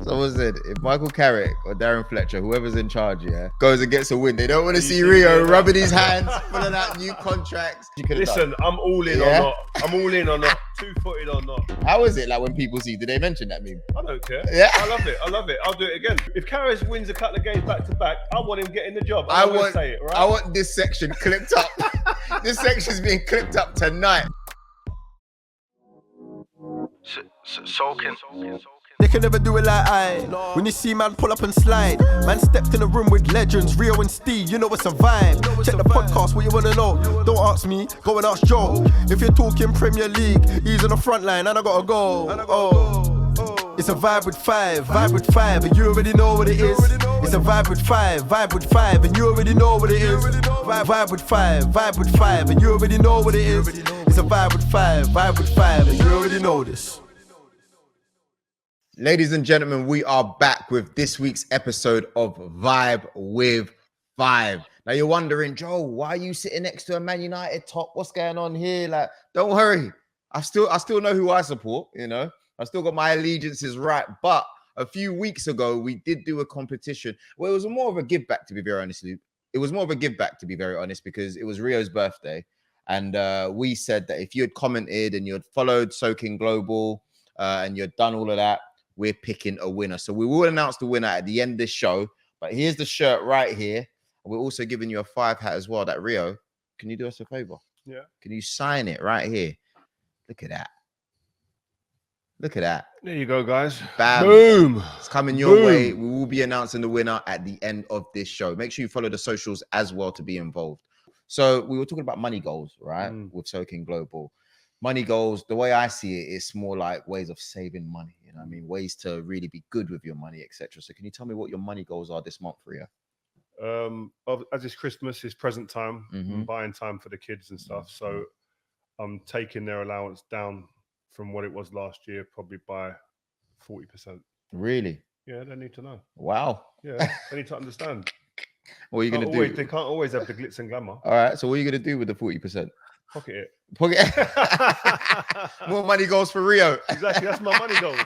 Someone said, if Michael Carrick or Darren Fletcher, whoever's in charge, goes and gets a win, they don't want to see Rio rubbing his hands, filling out new contracts. Listen, I'm all in or not. I'm all in or not. Two-footed or not. How is it like when people see? Did they mention that meme? I don't care. Yeah, I love it. I'll do it again. If Carrick wins a couple of games back to back, I want him getting the job. I want this section clipped up. This section's being clipped up tonight. Sokin. They can never do it like I. When you see man pull up and slide, man stepped in a room with legends, Rio and Steve, you know it's a vibe. Check the podcast, what you wanna know? Don't ask me, go and ask Joe. If you're talking Premier League, he's on the front line and I gotta go. It's a vibe with five, and you already know what it is. It's a vibe with five, and you already know what it is. Vibe with five, and you already know what it is. It's a vibe with five, and you already know this. Ladies and gentlemen, we are back with this week's episode of Vibe with Five. Now you're wondering, Joe, why are you sitting next to a Man United top? What's going on here? Like, don't worry. I still know who I support, you know. I still got my allegiances right. But a few weeks ago, we did do a competition. Well, it was more of a give back, to be very honest. It was more of a give back, to be very honest, because it was Rio's birthday. And we said that if you had commented and you had followed Sokin Global and you had done all of that, we're picking a winner. So we will announce the winner at the end of this show. But here's the shirt right here. We're also giving you a 5 hat as well. That Rio, can you do us a favor? Yeah. Can you sign it right here? Look at that. Look at that. There you go, guys. Bam. Boom. It's coming your way. We will be announcing the winner at the end of this show. Make sure you follow the socials as well to be involved. So we were talking about money goals, right? With Sokin Global. Money goals, the way I see it, it's more like ways of saving money. You know what I mean? Ways to really be good with your money, etc. So can you tell me what your money goals are this month, Ria? As it's Christmas, it's present time, I'm buying time for the kids and stuff. So I'm taking their allowance down from what it was last year, probably by 40%. Really? Yeah, they need to know. Wow. Yeah, they need to understand. What are you going to do? They can't always have the glitz and glamour. All right. So what are you going to do with the 40%? Pocket it. More money goes for Rio. Exactly. That's my money goal.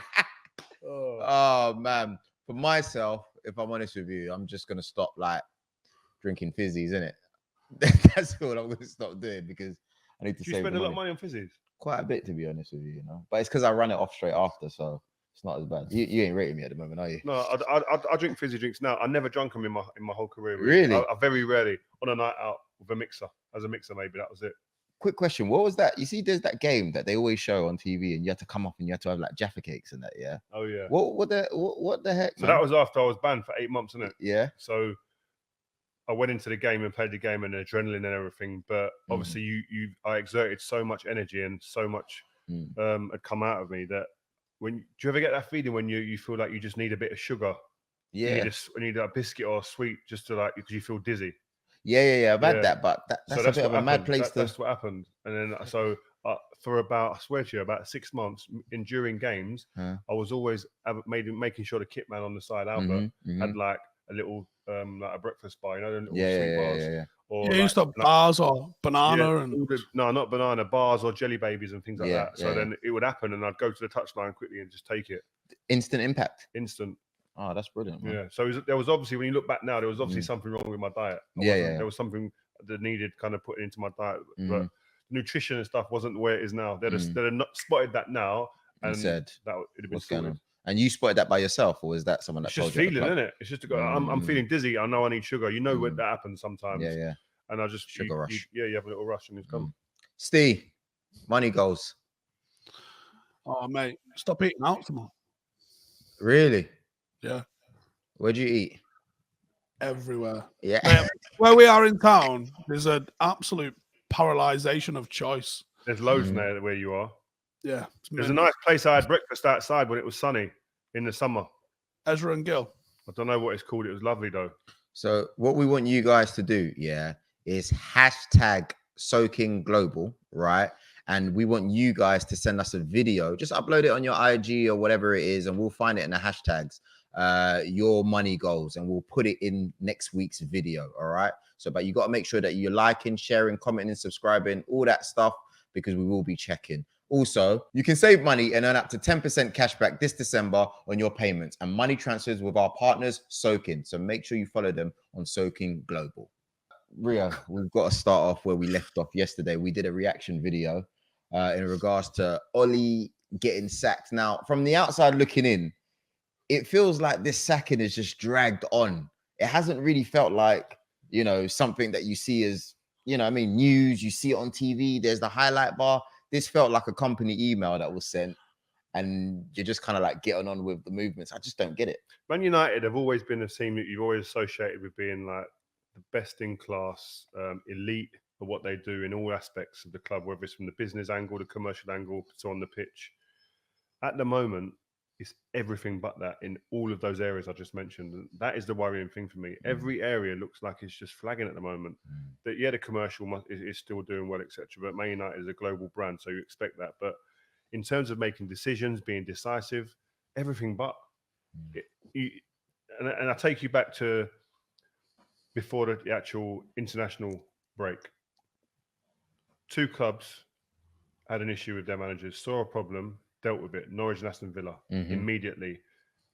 Oh, man. For myself, if I'm honest with you, I'm just going to stop like drinking fizzies, innit? That's what I'm going to stop doing because I need to save. You spend a lot of money on fizzies? Quite a bit, to be honest with you, you know. But it's because I run it off straight after, so it's not as bad. You ain't rating me at the moment, are you? No, I drink fizzy drinks now. I never drunk them in my whole career. Really? I very rarely on a night out with a mixer. As a mixer, maybe that was it. Quick question: what was that? You see, there's that game that they always show on TV, and you have to come up and you have to have like Jaffa cakes and that. Yeah. Oh yeah. What the heck? So that was after I was banned for 8 months, isn't it? Yeah. So I went into the game and played the game and adrenaline and everything, but obviously I exerted so much energy and so much had come out of me that do you ever get that feeling when you feel like you just need a bit of sugar? Yeah. You need a biscuit or a sweet just to like because you feel dizzy. Yeah. I've had that, but that's a bit of a mad place. That's what happened. And then for about, I swear to you, about 6 months during games, I was always making sure the kit man on the side, Albert, had like a little like a breakfast bar, you know, the little sweet bars. Yeah. Or you used to have bars or banana no, not banana, bars or jelly babies and things like that. So then it would happen, and I'd go to the touchline quickly and just take it. Instant impact. Instant. Oh, that's brilliant. Man. Yeah. So there was obviously, when you look back now, there was obviously something wrong with my diet. There was something that needed kind of putting into my diet, but nutrition and stuff wasn't where it is now. They'd have not spotted that now and said that it'd have been sorted. And you spotted that by yourself, or was that someone that told you? It's just feeling, isn't it? It's just I'm feeling dizzy. I know I need sugar. You know when that happens sometimes. Yeah. And I just sugar rush. You have a little rush and it's come. Steve, money goals. Oh mate, stop eating out tomorrow. Really? Yeah. Where'd you eat? Everywhere. Yeah. Where we are in town, there's an absolute paralyzation of choice. There's loads in there where you are. Yeah. There's a nice place I had breakfast outside when it was sunny in the summer. Ezra and Gill. I don't know what it's called. It was lovely though. So what we want you guys to do, is hashtag Sokin Global, right? And we want you guys to send us a video. Just upload it on your IG or whatever it is, and we'll find it in the hashtags, your money goals, and we'll put it in next week's video, all right? So, but you got to make sure that you're liking, sharing, commenting, subscribing, all that stuff, because we will be checking. Also, you can save money and earn up to 10% cashback this December on your payments and money transfers with our partners, Sokin. So make sure you follow them on Sokin Global. Ria, we've got to start off where we left off yesterday. We did a reaction video in regards to Ole getting sacked. Now, from the outside looking in, it feels like this sacking is just dragged on. It hasn't really felt like, you know, something that you see as, you know, I mean, news, you see it on TV, there's the highlight bar. This felt like a company email that was sent and you're just kind of like getting on with the movements. I just don't get it. Man United have always been a team that you've always associated with being like the best in class, elite of what they do in all aspects of the club, whether it's from the business angle, the commercial angle, so on the pitch. At the moment, it's everything but that in all of those areas I just mentioned. And that is the worrying thing for me. Every area looks like it's just flagging at the moment. That, yeah, the commercial is still doing well, etc. But Man United is a global brand, so you expect that. But in terms of making decisions, being decisive, everything but. And I take you back to before the actual international break. 2 clubs had an issue with their managers, saw a problem, dealt with it. Norwich and Aston Villa immediately.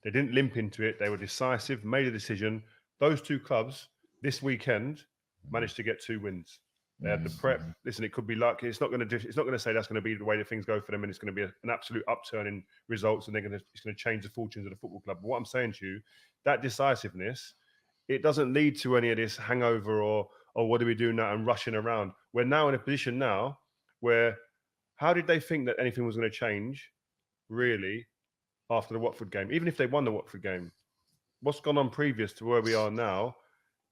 They didn't limp into it. They were decisive, made a decision. Those 2 clubs this weekend managed to get 2 wins. They had the prep. Listen, it could be luck. It's not going to say that's going to be the way that things go for them, and it's going to be an absolute upturn in results, and it's going to change the fortunes of the football club. But what I'm saying to you, that decisiveness, it doesn't lead to any of this hangover or what do we do now and rushing around. We're now in a position now where how did they think that anything was going to change, really, after the Watford game? Even if they won the Watford game, what's gone on previous to where we are now,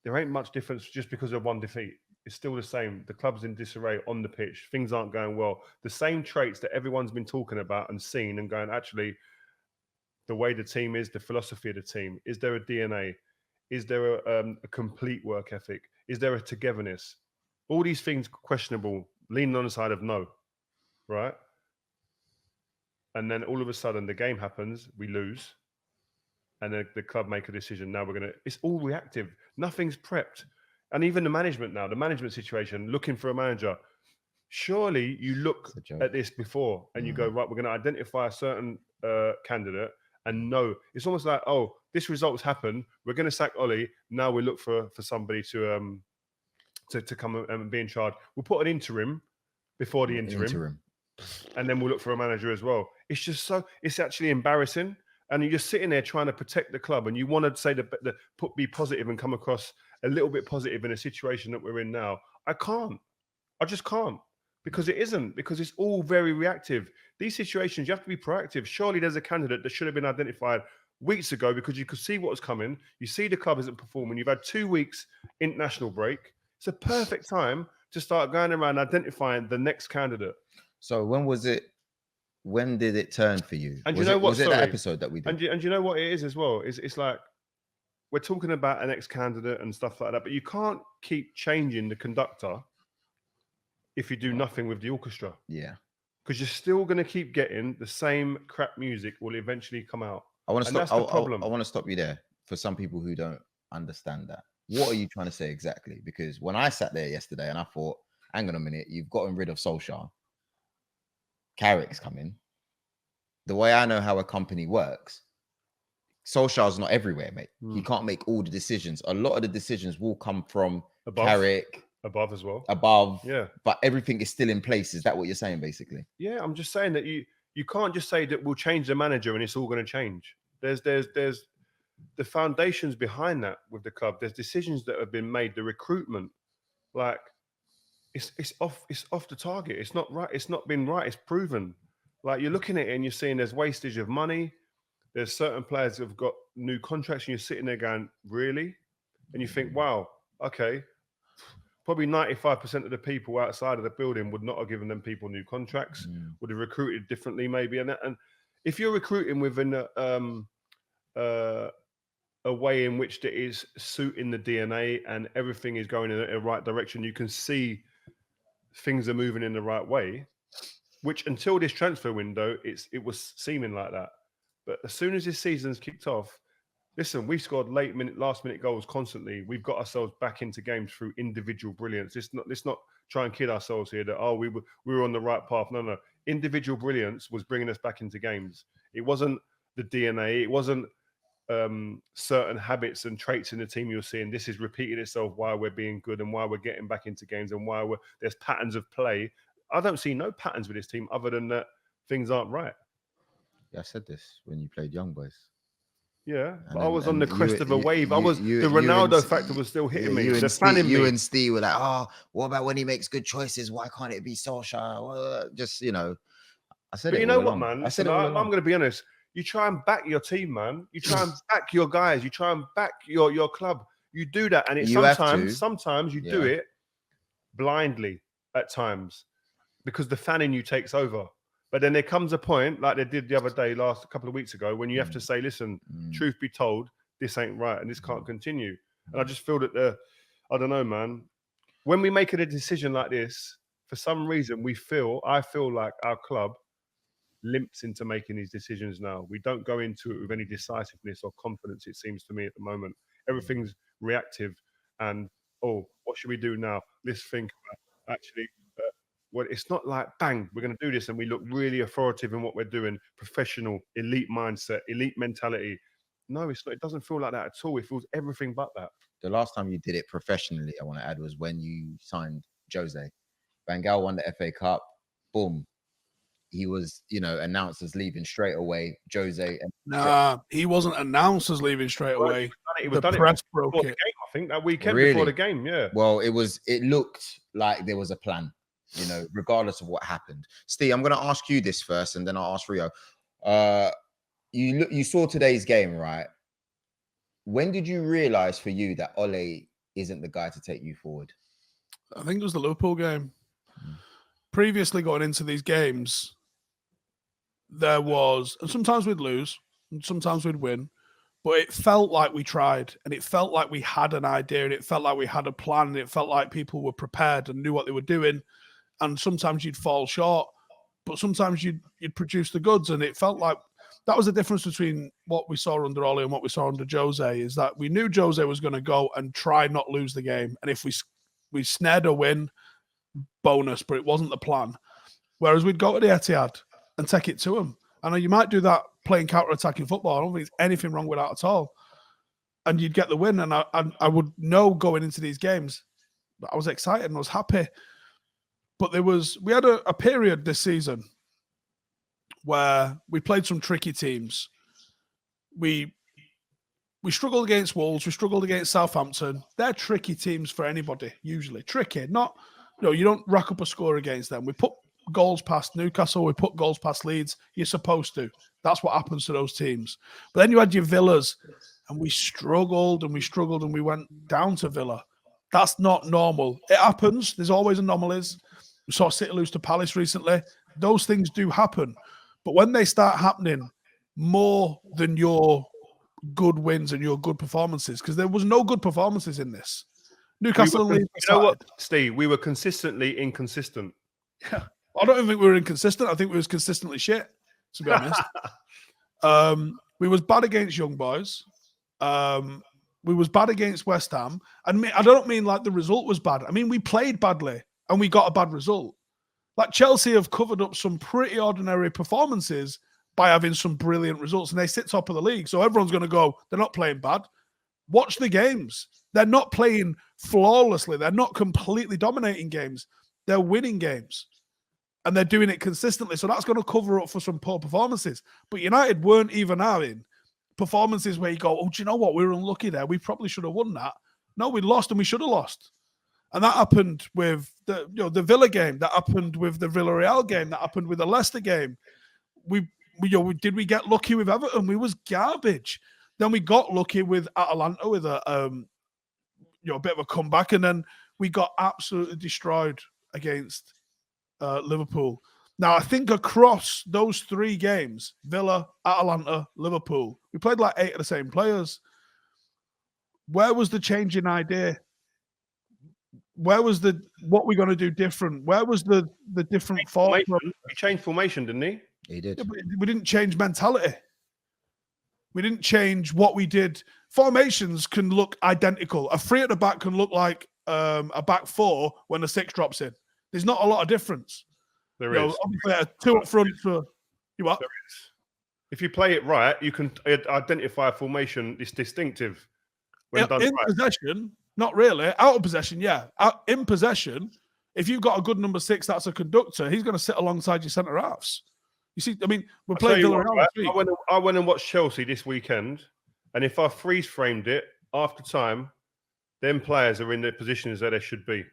there ain't much difference just because of one defeat. It's still the same. The club's in disarray on the pitch. Things aren't going well. The same traits that everyone's been talking about and seen and going, actually, the way the team is, the philosophy of the team, is there a DNA? Is there a complete work ethic? Is there a togetherness? All these things questionable, leaning on the side of no, right? And then all of a sudden the game happens, we lose, and then the club make a decision. Now it's all reactive. Nothing's prepped. And even the management now, the management situation, looking for a manager. Surely you look at this before and you go, right, we're going to identify a certain candidate and know. It's almost like, oh, this result's happened. We're going to sack Ole. Now we look for somebody to come and be in charge. We'll put an interim before the interim. And then we'll look for a manager as well. It's just it's actually embarrassing. And you're just sitting there trying to protect the club, and you want to say be positive and come across a little bit positive in a situation that we're in now. I just can't, because it isn't, because it's all very reactive. These situations, you have to be proactive. Surely there's a candidate that should have been identified weeks ago because you could see what was coming. You see the club isn't performing. You've had 2 weeks international break. It's a perfect time to start going around identifying the next candidate. So when did it turn for you? And was it that episode that we did? And you know what it is as well? It's like we're talking about an ex-candidate and stuff like that, but you can't keep changing the conductor if you do nothing with the orchestra. Yeah. Because you're still going to keep getting the same crap music will eventually come out. I want to stop. That's the problem. I want to stop you there for some people who don't understand that. What are you trying to say exactly? Because when I sat there yesterday and I thought, hang on a minute, you've gotten rid of Solskjaer. Carrick's coming. The way I know how a company works, Solskjaer's not everywhere, mate. He can't make all the decisions. A lot of the decisions will come from Carrick. Above as well. Above. Yeah. But everything is still in place. Is that what you're saying, basically? Yeah, I'm just saying that you can't just say that we'll change the manager and it's all going to change. There's the foundations behind that with the club. There's decisions that have been made. The recruitment, like, it's off the target. It's not right. It's not been right. It's proven. Like, you're looking at it and you're seeing there's wastage of money. There's certain players that have got new contracts and you're sitting there going, really? And you think, wow, okay. Probably 95% of the people outside of the building would not have given them people new contracts, would have recruited differently maybe. And if you're recruiting within a way in which it is suiting the DNA and everything is going in the right direction, you can see things are moving in the right way, which until this transfer window, it was seeming like that. But as soon as this season's kicked off, listen, we scored last minute goals constantly. We've got ourselves back into games through individual brilliance. Let's not try and kid ourselves here that we were on the right path. No. Individual brilliance was bringing us back into games. It wasn't the DNA. It wasn't certain habits and traits in the team you're seeing. This is repeating itself why we're being good and why we're getting back into games and why there's patterns of play. I don't see no patterns with this team other than that things aren't right. Yeah, I said this when you played Young Boys. Yeah, but I was on the crest of a wave. The Ronaldo factor was still hitting me. You me. And Steve were like, oh, what about when he makes good choices? Why can't it be Solskjaer? Well, just, I said but it. you know what, along. man? I said I'm going to be honest. You try and back your team, man. You try and back your guys. You try and back your club. You do that, and sometimes you do it blindly at times because the fan in you takes over. But then there comes a point, like they did the other day, a couple of weeks ago, when you have to say, listen, truth be told, this ain't right and this can't continue. And I just feel that I don't know, man. When we make a decision like this, for some reason, I feel like our club limps into making these decisions now. We don't go into it with any decisiveness or confidence, it seems to me at the moment. Everything's reactive and, what should we do now? Let's think about actually... well, it's not like, bang, we're going to do this and we look really authoritative in what we're doing, professional, elite mindset, elite mentality. No, it's not. It doesn't feel like that at all. It feels everything but that. The last time you did it professionally, I want to add, was when you signed Jose. Van Gaal won the FA Cup. Boom. He was, announced as leaving straight away. Jose. Nah, he wasn't announced as leaving straight away. The press broke it. Game, I think that weekend before the game, yeah. Well, it looked like there was a plan, regardless of what happened. Steve, I'm going to ask you this first, and then I'll ask Rio. You saw today's game, right? When did you realize for you that Ole isn't the guy to take you forward? I think it was the Liverpool game. Previously going into these games, there was, and sometimes we'd lose, and sometimes we'd win, but it felt like we tried, and it felt like we had an idea, and it felt like we had a plan, and it felt like people were prepared and knew what they were doing. And sometimes you'd fall short, but sometimes you'd produce the goods. And it felt like that was the difference between what we saw under Ole and what we saw under Jose, is that we knew Jose was going to go and try not lose the game. And if we snared a win, bonus, but it wasn't the plan. Whereas we'd go to the Etihad and take it to him. I know you might do that playing counter-attacking football. I don't think there's anything wrong with that at all. And you'd get the win. And I would know going into these games that I was excited and I was happy. But we had a period this season where we played some tricky teams. We struggled against Wolves. We struggled against Southampton. They're tricky teams for anybody, usually. Tricky. You don't rack up a score against them. We put goals past Newcastle. We put goals past Leeds. You're supposed to. That's what happens to those teams. But then you had your Villas, and we struggled and we went down to Villa. That's not normal. It happens. There's always anomalies. We saw City lose to Palace recently. Those things do happen. But when they start happening more than your good wins and your good performances, because there was no good performances in this. Newcastle and Leeds. You know what, Steve? We were consistently inconsistent. Yeah. I don't even think we were inconsistent. I think we was consistently shit, to be honest. We was bad against Young Boys. We was bad against West Ham. And I don't mean like the result was bad. I mean, we played badly and we got a bad result. Like Chelsea have covered up some pretty ordinary performances by having some brilliant results, and they sit top of the league. So everyone's going to go, they're not playing bad. Watch the games. They're not playing flawlessly. They're not completely dominating games. They're winning games. And they're doing it consistently. So that's going to cover up for some poor performances. But United weren't even having performances where you go, do you know what? We were unlucky there. We probably should have won that. No, we lost and we should have lost. And that happened with the Villa game. That happened with the Villarreal game. That happened with the Leicester game. Did we get lucky with Everton? We was garbage. Then we got lucky with Atalanta with a bit of a comeback, and then we got absolutely destroyed against Liverpool. Now, I think across those three games, Villa, Atalanta, Liverpool, we played like 8 of the same players. Where was the change in idea? Where was what we're going to do different? Where was the different thought? He changed formation, didn't he? He did. Yeah, but we didn't change mentality. We didn't change what we did. Formations can look identical. A three at the back can look like a back four when the 6 drops in. There's not a lot of difference. There You know, is. obviously, 2 up front for you. What? There is. If you play it right, you can identify a formation that's distinctive when done In right. possession, not really. Out of possession, yeah. In possession, if you've got a good number 6 that's a conductor, he's going to sit alongside your centre halves. You see, I mean, we're I'll tell playing you what, Villarreal right? this week. I went and watched Chelsea this weekend, and if I freeze framed it after time, them players are in the positions that they should be.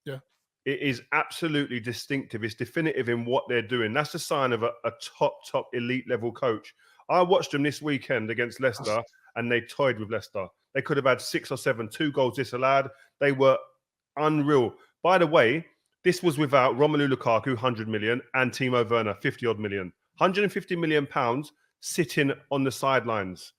Yeah. It is absolutely distinctive. It's definitive in what they're doing. That's a sign of a top elite level coach. I watched them this weekend against Leicester, and they toyed with Leicester. They could have had 6 or 7, 2 goals disallowed. They were unreal. By the way, this was without Romelu Lukaku, 100 million, and Timo Werner, 50-odd million. 150 million pounds sitting on the sidelines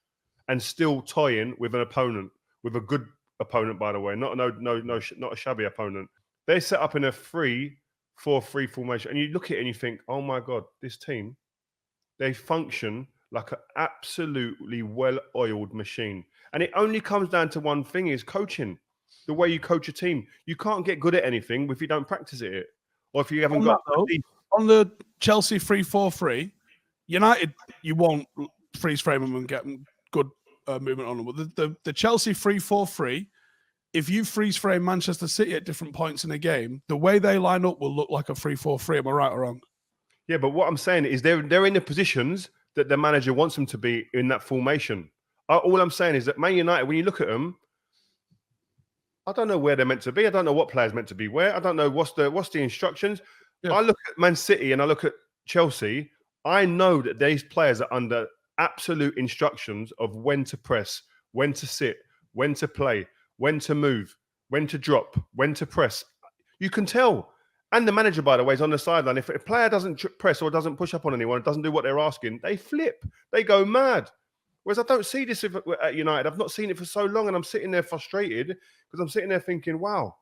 and still toying with an opponent, with a good opponent, by the way, not a shabby opponent. They set up in a 3-4-3 formation, and you look at it and you think, oh my God, this team, they function like an absolutely well-oiled machine. And it only comes down to one thing, is coaching. The way you coach a team. You can't get good at anything if you don't practice it. Or if you haven't got... On the Chelsea 3-4-3, United, you won't freeze frame them and get good movement on them. But the Chelsea 3-4-3, if you freeze frame Manchester City at different points in the game, the way they line up will look like a 3-4-3. Am I right or wrong? Yeah, but what I'm saying is they're in the positions that the manager wants them to be in that formation. All I'm saying is that Man United, when you look at them, I don't know where they're meant to be. I don't know what players meant to be where. I don't know what's the instructions. Yeah. I look at Man City and I look at Chelsea. I know that these players are under absolute instructions of when to press, when to sit, when to play, when to move, when to drop, when to press. You can tell. And the manager, by the way, is on the sideline. If a player doesn't press or doesn't push up on anyone, doesn't do what they're asking, they flip. They go mad. Whereas I don't see this at United. I've not seen it for so long, and I'm sitting there frustrated because I'm sitting there thinking, wow.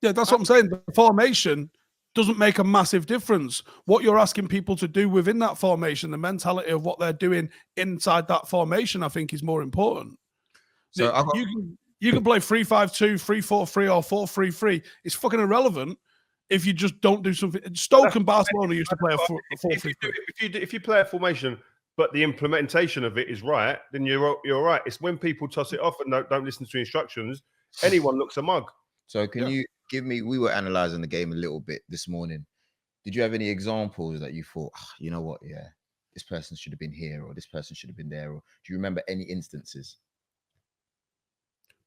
Yeah, that's what I'm saying. The formation doesn't make a massive difference. What you're asking people to do within that formation, the mentality of what they're doing inside that formation, I think is more important. So you can play 3-5-2, 3-4-3, or 4-3-3. It's fucking irrelevant if you just don't do something. Stoke and Barcelona used to play a 4-3-3. If you play a formation, but the implementation of it is right, then you're right. It's when people toss it off and don't listen to instructions, anyone looks a mug. So can you give me, we were analysing the game a little bit this morning. Did you have any examples that you thought, you know what, yeah, this person should have been here or this person should have been there? Or do you remember any instances?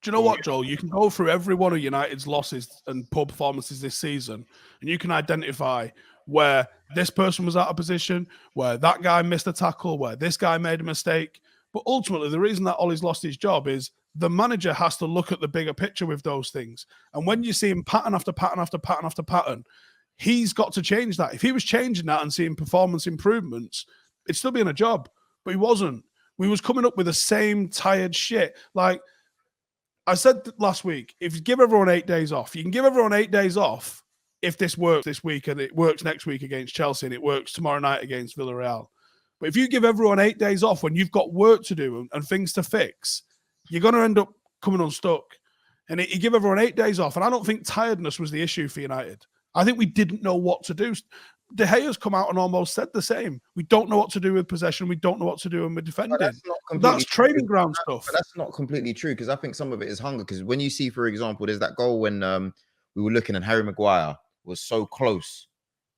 Do you know what, Joel? You can go through every one of United's losses and poor performances this season, and you can identify where this person was out of position, where that guy missed a tackle, where this guy made a mistake. But ultimately, the reason that Ole's lost his job is the manager has to look at the bigger picture with those things. And when you see him pattern after pattern after pattern after pattern, he's got to change that. If he was changing that and seeing performance improvements, it'd still be in a job. But he wasn't. We was coming up with the same tired shit. Like I said last week, if you give everyone 8 days off, you can give everyone 8 days off if this works this week and it works next week against Chelsea and it works tomorrow night against Villarreal. But if you give everyone 8 days off when you've got work to do and things to fix, you're going to end up coming unstuck. And you give everyone 8 days off. And I don't think tiredness was the issue for United. I think we didn't know what to do. De Gea's come out and almost said the same. We don't know what to do with possession. We don't know what to do when we're defending. That's training ground stuff. But that's not completely true because I think some of it is hunger. Because when you see, for example, there's that goal when we were looking and Harry Maguire was so close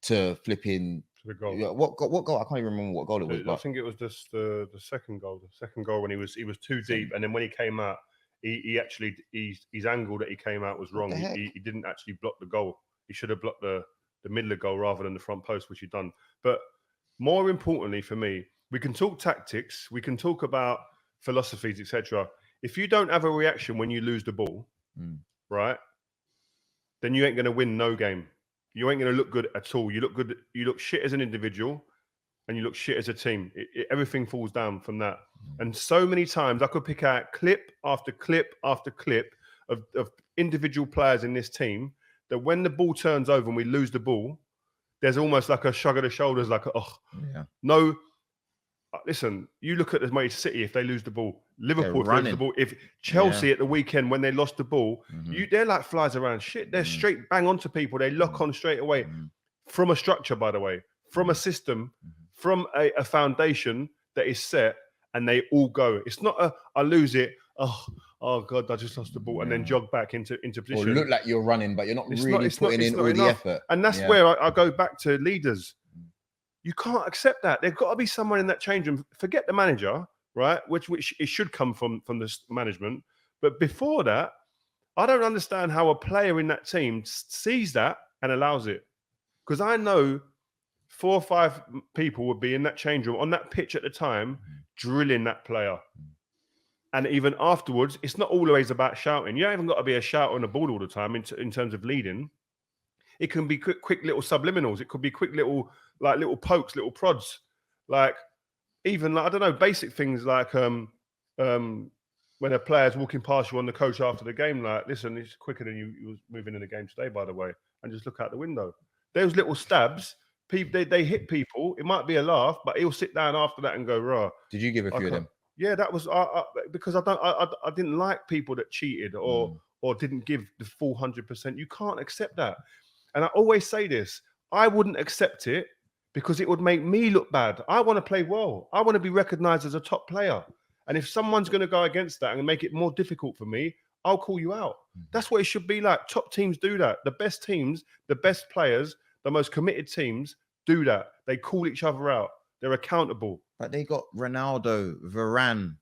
to flipping the goal. Yeah, what goal? I can't even remember what goal it was. I think it was just the second goal. The second goal when he was too deep, and then when he came out, his angle that he came out was wrong. He didn't actually block the goal. He should have blocked the middle of the goal rather than the front post, which he done. But more importantly for me, we can talk tactics, we can talk about philosophies, etc. If you don't have a reaction when you lose the ball, right, then you ain't going to win no game. You ain't going to look good at all. You look shit as an individual and you look shit as a team. Everything falls down from that. And so many times I could pick out clip after clip after clip of individual players in this team that when the ball turns over and we lose the ball, there's almost like a shrug of the shoulders, like, no, listen, you look at the Manchester City, if they lose the ball, Liverpool if they lose the running. ball, if Chelsea at the weekend when they lost the ball, they're like flies around shit. They're straight bang onto people. They lock on straight away from a structure, by the way, from a system, from a foundation that is set, and they all go. It's not I lose it. Oh God, I just lost the ball, and then jog back into position. Or look like you're running, but you're not It's really putting in all the effort. And that's where I go back to leaders. You can't accept that. There's got to be someone in that change room. Forget the manager, right? Which it should come from the management. But before that, I don't understand how a player in that team sees that and allows it. Because I know 4 or 5 people would be in that change room on that pitch at the time, drilling that player. And even afterwards, it's not always about shouting. You don't even got to be a shouter on the ball all the time in terms of leading. It can be quick little subliminals. It could be quick little pokes, little prods. Like even I don't know, basic things like when a player's walking past you on the coach after the game, like, listen, it's quicker than you was moving in the game today, by the way, and just look out the window. Those little stabs, people they hit people. It might be a laugh, but he'll sit down after that and go, "Rah." Did you give a few of them? Yeah, that was because I didn't like people that cheated or didn't give the full 100%. You can't accept that. And I always say this, I wouldn't accept it because it would make me look bad. I want to play well. I want to be recognized as a top player. And if someone's going to go against that and make it more difficult for me, I'll call you out. That's what it should be like. Top teams do that. The best teams, the best players, the most committed teams do that. They call each other out. They're accountable. But they got Ronaldo, Varane,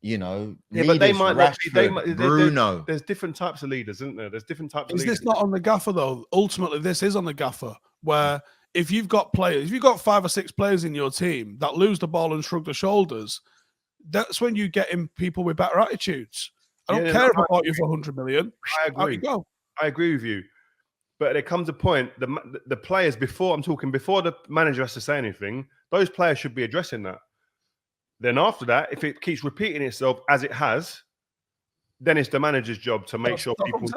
leaders, but they might not be. Bruno. There's different types of leaders, isn't there? There's different types of Is leaders. this not on the gaffer, though? Ultimately, this is on the gaffer, where if you've got 5 or 6 players in your team that lose the ball and shrug their shoulders, that's when you get in people with better attitudes. I don't care if I bought you for 100 million. I agree. Out you go. I agree with you. But there comes a point, the players, before the manager has to say anything, those players should be addressing that. Then after that, if it keeps repeating itself as it has, then it's the manager's job to make sure people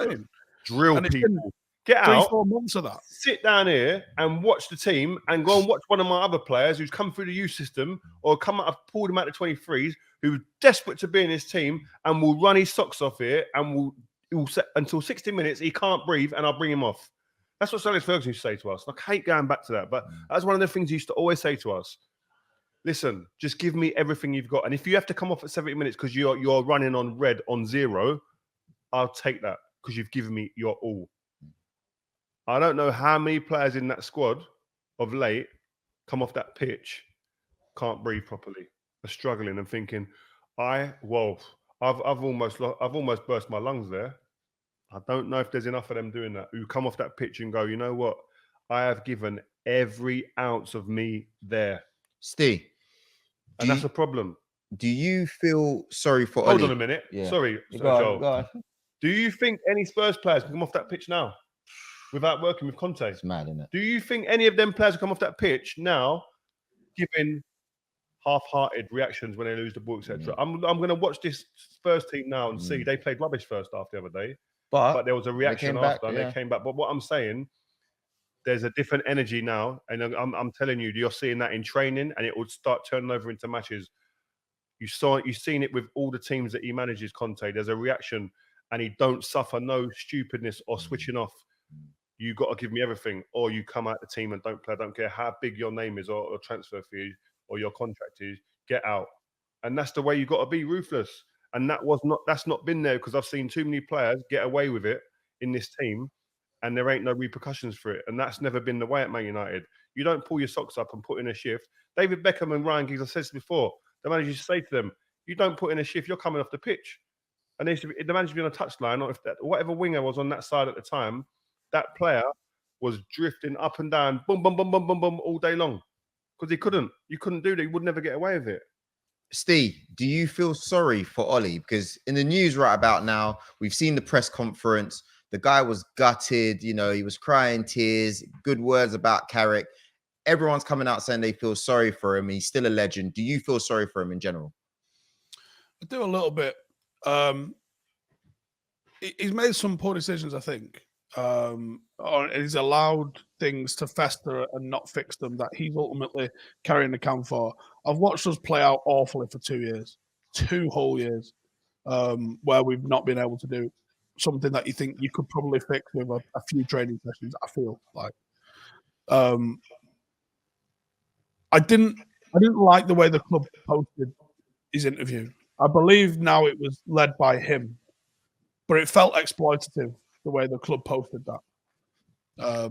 drill people. Get out, 3-4 months of that. sit down here and watch the team and go and watch one of my other players who's come through the youth system or I've pulled him out of 23s, who's desperate to be in his team and will run his socks off here and will set until 60 minutes, he can't breathe and I'll bring him off. That's what Sir Alex Ferguson used to say to us. I hate going back to that, but that's one of the things he used to always say to us. Listen, just give me everything you've got. And if you have to come off at 70 minutes because you're running on red on 0, I'll take that because you've given me your all. I don't know how many players in that squad of late come off that pitch, can't breathe properly, are struggling and thinking, I've almost burst my lungs there. I don't know if there's enough of them doing that who come off that pitch and go, you know what? I have given every ounce of me there. Steve. And that's a problem. Do you feel sorry for Hold Oli? on a minute. Yeah. Sorry, Go on. Do you think any Spurs players can come off that pitch now without working with Conte? It's mad, isn't it? Do you think any of them players will come off that pitch now giving half-hearted reactions when they lose the ball, etc.? I'm going to watch this Spurs team now and see. They played rubbish first half the other day, but there was a reaction after and they came back. But what I'm saying, there's a different energy now, and I'm telling you, you're seeing that in training, and it will start turning over into matches. You've seen it with all the teams that he manages, Conte. There's a reaction, and he don't suffer no stupidness or switching off. You got to give me everything, or you come out the team and don't play. I don't care how big your name is or transfer fee or your contract is. Get out, and that's the way you got to be, ruthless. And that's not been there because I've seen too many players get away with it in this team. And there ain't no repercussions for it. And that's never been the way at Man United. You don't pull your socks up and put in a shift. David Beckham and Ryan Giggs, I said this before, the manager used to say to them, you don't put in a shift, you're coming off the pitch. And the manager used to be on a touchline, or whatever winger was on that side at the time, that player was drifting up and down, boom, boom, boom, boom, boom, boom, all day long. Because you couldn't do that. He would never get away with it. Steve, do you feel sorry for Oli? Because in the news right about now, we've seen the press conference. The guy was gutted, he was crying tears, good words about Carrick. Everyone's coming out saying they feel sorry for him. He's still a legend. Do you feel sorry for him in general? I do a little bit. He's made some poor decisions, I think. or he's allowed things to fester and not fix them that he's ultimately carrying the can for. I've watched us play out awfully for 2 years, 2 whole years, where we've not been able to do something that you think you could probably fix with a few training sessions. I feel like I didn't like the way the club posted his interview. I believe now it was led by him, but it felt exploitative the way the club posted that.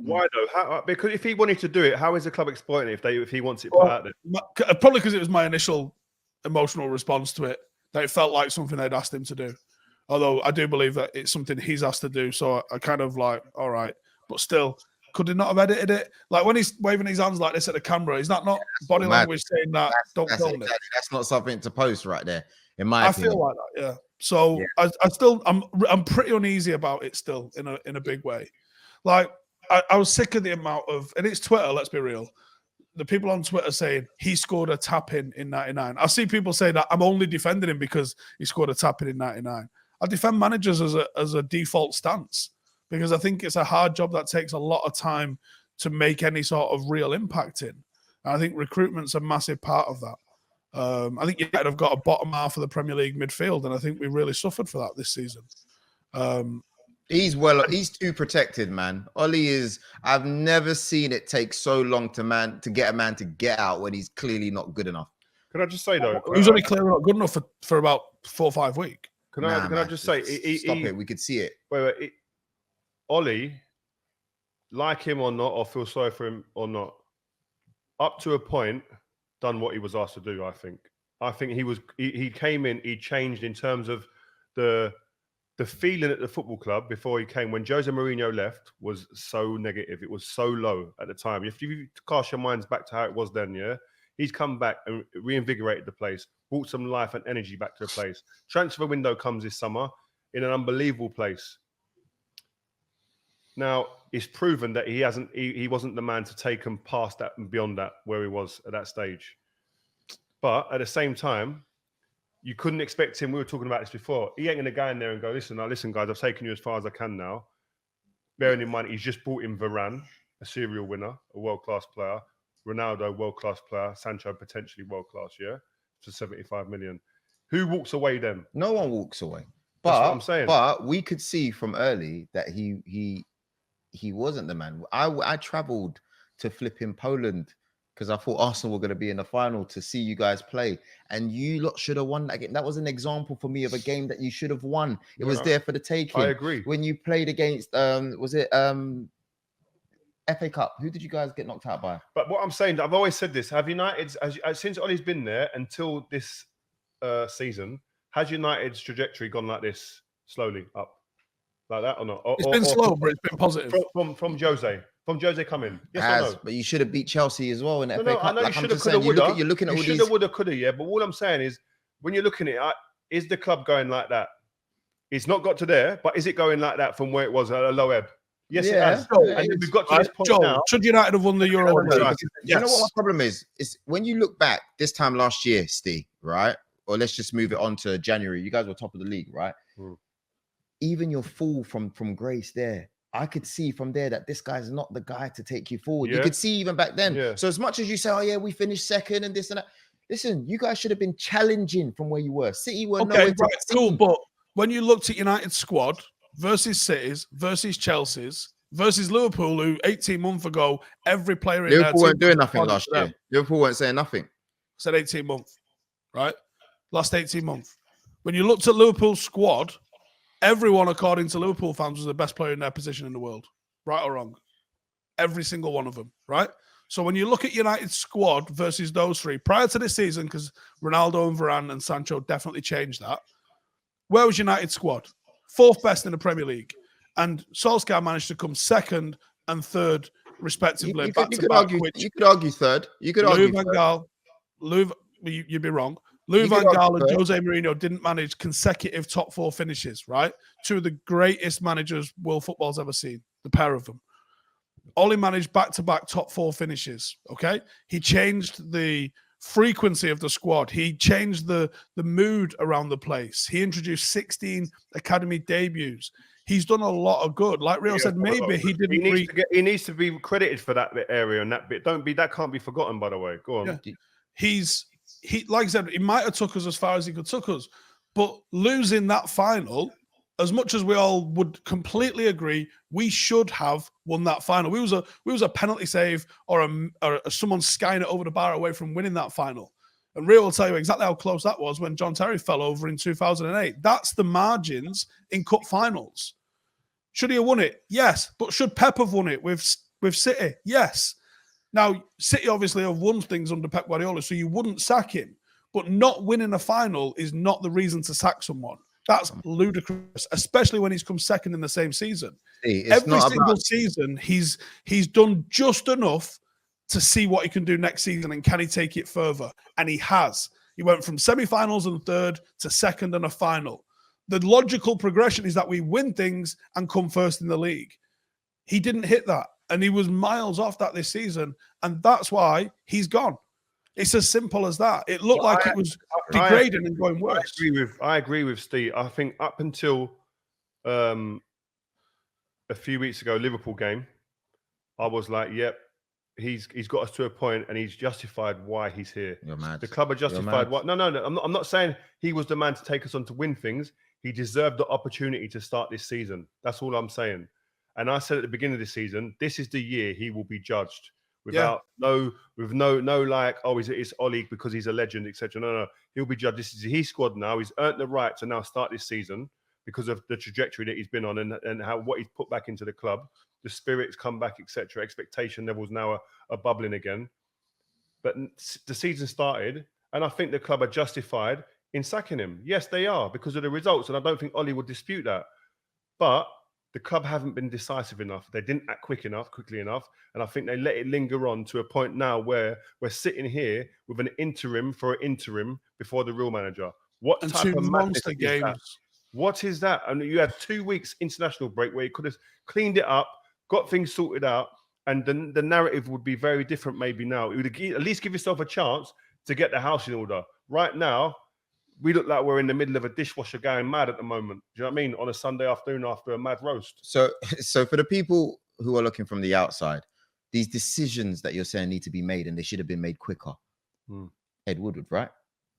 Why though? Because if he wanted to do it, how is the club exploiting it if he wants it put out there? Probably because it was my initial emotional response to it, that it felt like something they'd asked him to do. Although I do believe that it's something he's asked to do, so I kind of like, all right, but still, could he not have edited it? Like when he's waving his hands like this at the camera, is that not body language saying that? Don't film it. That's not something to post right there. In my opinion. I feel like that, yeah. So yeah. I'm pretty uneasy about it still in a big way. Like I was sick of the amount of, and it's Twitter. Let's be real. The people on Twitter saying he scored a tap in 99. I see people say that I'm only defending him because he scored a tap in 99. I defend managers as a default stance because I think it's a hard job that takes a lot of time to make any sort of real impact in. And I think recruitment's a massive part of that. I think United have got a bottom half of the Premier League midfield, and I think we really suffered for that this season. He's too protected, man. Ole is. I've never seen it take so long to get a man to get out when he's clearly not good enough. Can I just say though, he was only clearly not good enough for about 4 or 5 weeks. Can I just say, stop it? We could see it. Wait. Ole, like him or not, or feel sorry for him or not, up to a point, done what he was asked to do. I think he came in, he changed in terms of the feeling at the football club before he came. When Jose Mourinho left, was so negative. It was so low at the time. If you cast your minds back to how it was then, yeah, he's come back and reinvigorated the place, brought some life and energy back to the place. Transfer window comes this summer in an unbelievable place. Now, it's proven that he wasn't the man to take him past that and beyond that, where he was at that stage. But at the same time, you couldn't expect him. We were talking about this before. He ain't going to go in there and go, listen, guys, I've taken you as far as I can now. Bearing in mind, he's just brought in Varane, a serial winner, a world-class player. Ronaldo, world-class player. Sancho, potentially world-class, yeah? For 75 million. Who walks away then? No one walks away. That's what I'm saying. But we could see from early that he wasn't the man. I traveled to flipping Poland because I thought Arsenal were going to be in the final to see you guys play. And you lot should have won that game. That was an example for me of a game that you should have won. It was there for the taking. I agree. When you played against, was it FA Cup? Who did you guys get knocked out by? But what I'm saying, I've always said this, have United, since Ole's been there until this season, has United's trajectory gone like this, slowly up? Like that or not? It's been slow, but it's been positive. From Jose. From Jose coming. Yes or no? But you should have beat Chelsea as well in FA Cup. I know like you I'm should have, just could saying, have, you're looking at all these. Should have, would have, could have, yeah. But all I'm saying is, when you're looking at it, is the club going like that? It's not got to there, but is it going like that from where it was at a low ebb? Yes, it has. And we've got to this point now. Should United have won the Euro? Yes. You know what my problem is? Is when you look back this time last year, Steve, right? Or let's just move it on to January. You guys were top of the league, right? Even your fall from grace there, I could see from there that this guy's not the guy to take you forward. You could see even back then. So as much as you say, oh yeah, we finished second and this and that. Listen, you guys should have been challenging from where you were. City were nowhere to be cool. seen. But when you looked at United's squad versus City's versus Chelsea's versus Liverpool, who 18 months ago every player in Liverpool their weren't doing nothing last year. Liverpool weren't saying nothing. Said 18 months, right? Last 18 months. When you looked at Liverpool's squad, everyone, according to Liverpool fans, was the best player in their position in the world. Right or wrong? Every single one of them, right? So when you look at United's squad versus those three, prior to this season, because Ronaldo and Varane and Sancho definitely changed that, where was United's squad? 4th best in the Premier League. And Solskjaer managed to come 2nd and 3rd, respectively. You could argue third. You could argue Van Gaal, you'd be wrong. Louis van Gaal and Jose Mourinho didn't manage consecutive top 4 finishes, right? 2 of the greatest managers world football's ever seen, the pair of them. Ole managed back-to-back top 4 finishes, okay? He changed the frequency of the squad. He changed the mood around the place. He introduced 16 academy debuts. he's done a lot of good. Like Rio said, maybe he didn't. He needs to be credited for that area and that bit. That can't be forgotten. By the way, go on. Yeah. He like I said, he might have took us as far as he could took us, but losing that final, as much as we all would completely agree, we should have won that final. We was a penalty save or someone skying it over the bar away from winning that final. And Rio will tell you exactly how close that was when John Terry fell over in 2008. That's the margins in cup finals. Should he have won it? Yes. But should Pep have won it with City? Yes. Now, City obviously have won things under Pep Guardiola, so you wouldn't sack him. But not winning a final is not the reason to sack someone. That's ludicrous, especially when he's come second in the same season. Every single season, he's done just enough to see what he can do next season and can he take it further? And he has. He went from semi-finals and third to second and a final. The logical progression is that we win things and come first in the league. He didn't hit that, and he was miles off that this season, and that's why he's gone. It's as simple as that. It looked like it was degrading and going worse. I agree with Steve. I think up until a few weeks ago, Liverpool game, I was like, yep, he's got us to a point and he's justified why he's here. You're mad. The club are justified why. No. I'm not saying he was the man to take us on to win things. He deserved the opportunity to start this season. That's all I'm saying. And I said at the beginning of the season, this is the year he will be judged. Without no like, oh, it's Ole because he's a legend, etc. No. He'll be judged. This is his squad now. He's earned the right to now start this season because of the trajectory that he's been on and how what he's put back into the club. The spirits come back, etc. Expectation levels now are bubbling again. But the season started, and I think the club are justified in sacking him. Yes, they are because of the results, and I don't think Ole would dispute that. But the club haven't been decisive enough. They didn't act quickly enough. And I think they let it linger on to a point now where we're sitting here with an interim before the real manager. What and type of monster games? That? What is that? And you had 2 weeks international break where you could have cleaned it up, got things sorted out, and the narrative would be very different maybe now. It would at least give yourself a chance to get the house in order. Right now, we look like we're in the middle of a dishwasher going mad at the moment. Do you know what I mean? On a Sunday afternoon after a mad roast. So for the people who are looking from the outside, these decisions that you're saying need to be made and they should have been made quicker. Ed Woodward, right?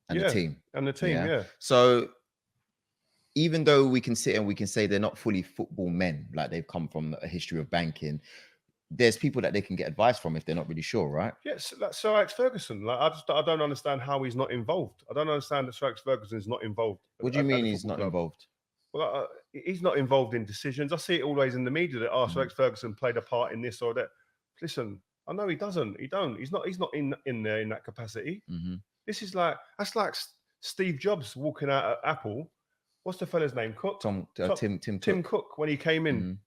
And the team. And the team, yeah. So even though we can sit and we can say they're not fully football men, like they've come from a history of banking, there's people that they can get advice from if they're not really sure, right? Yes, that's Sir Alex Ferguson. Like I don't understand how he's not involved. I don't understand that Sir Alex Ferguson is not involved. What do you mean he's not involved? Well, he's not involved in decisions. I see it always in the media that Sir Alex Ferguson played a part in this or that. Listen, I know he doesn't. He's not in there in that capacity. This is that's like Steve Jobs walking out at Apple. What's the fella's name? Cook? Tim Cook when he came in.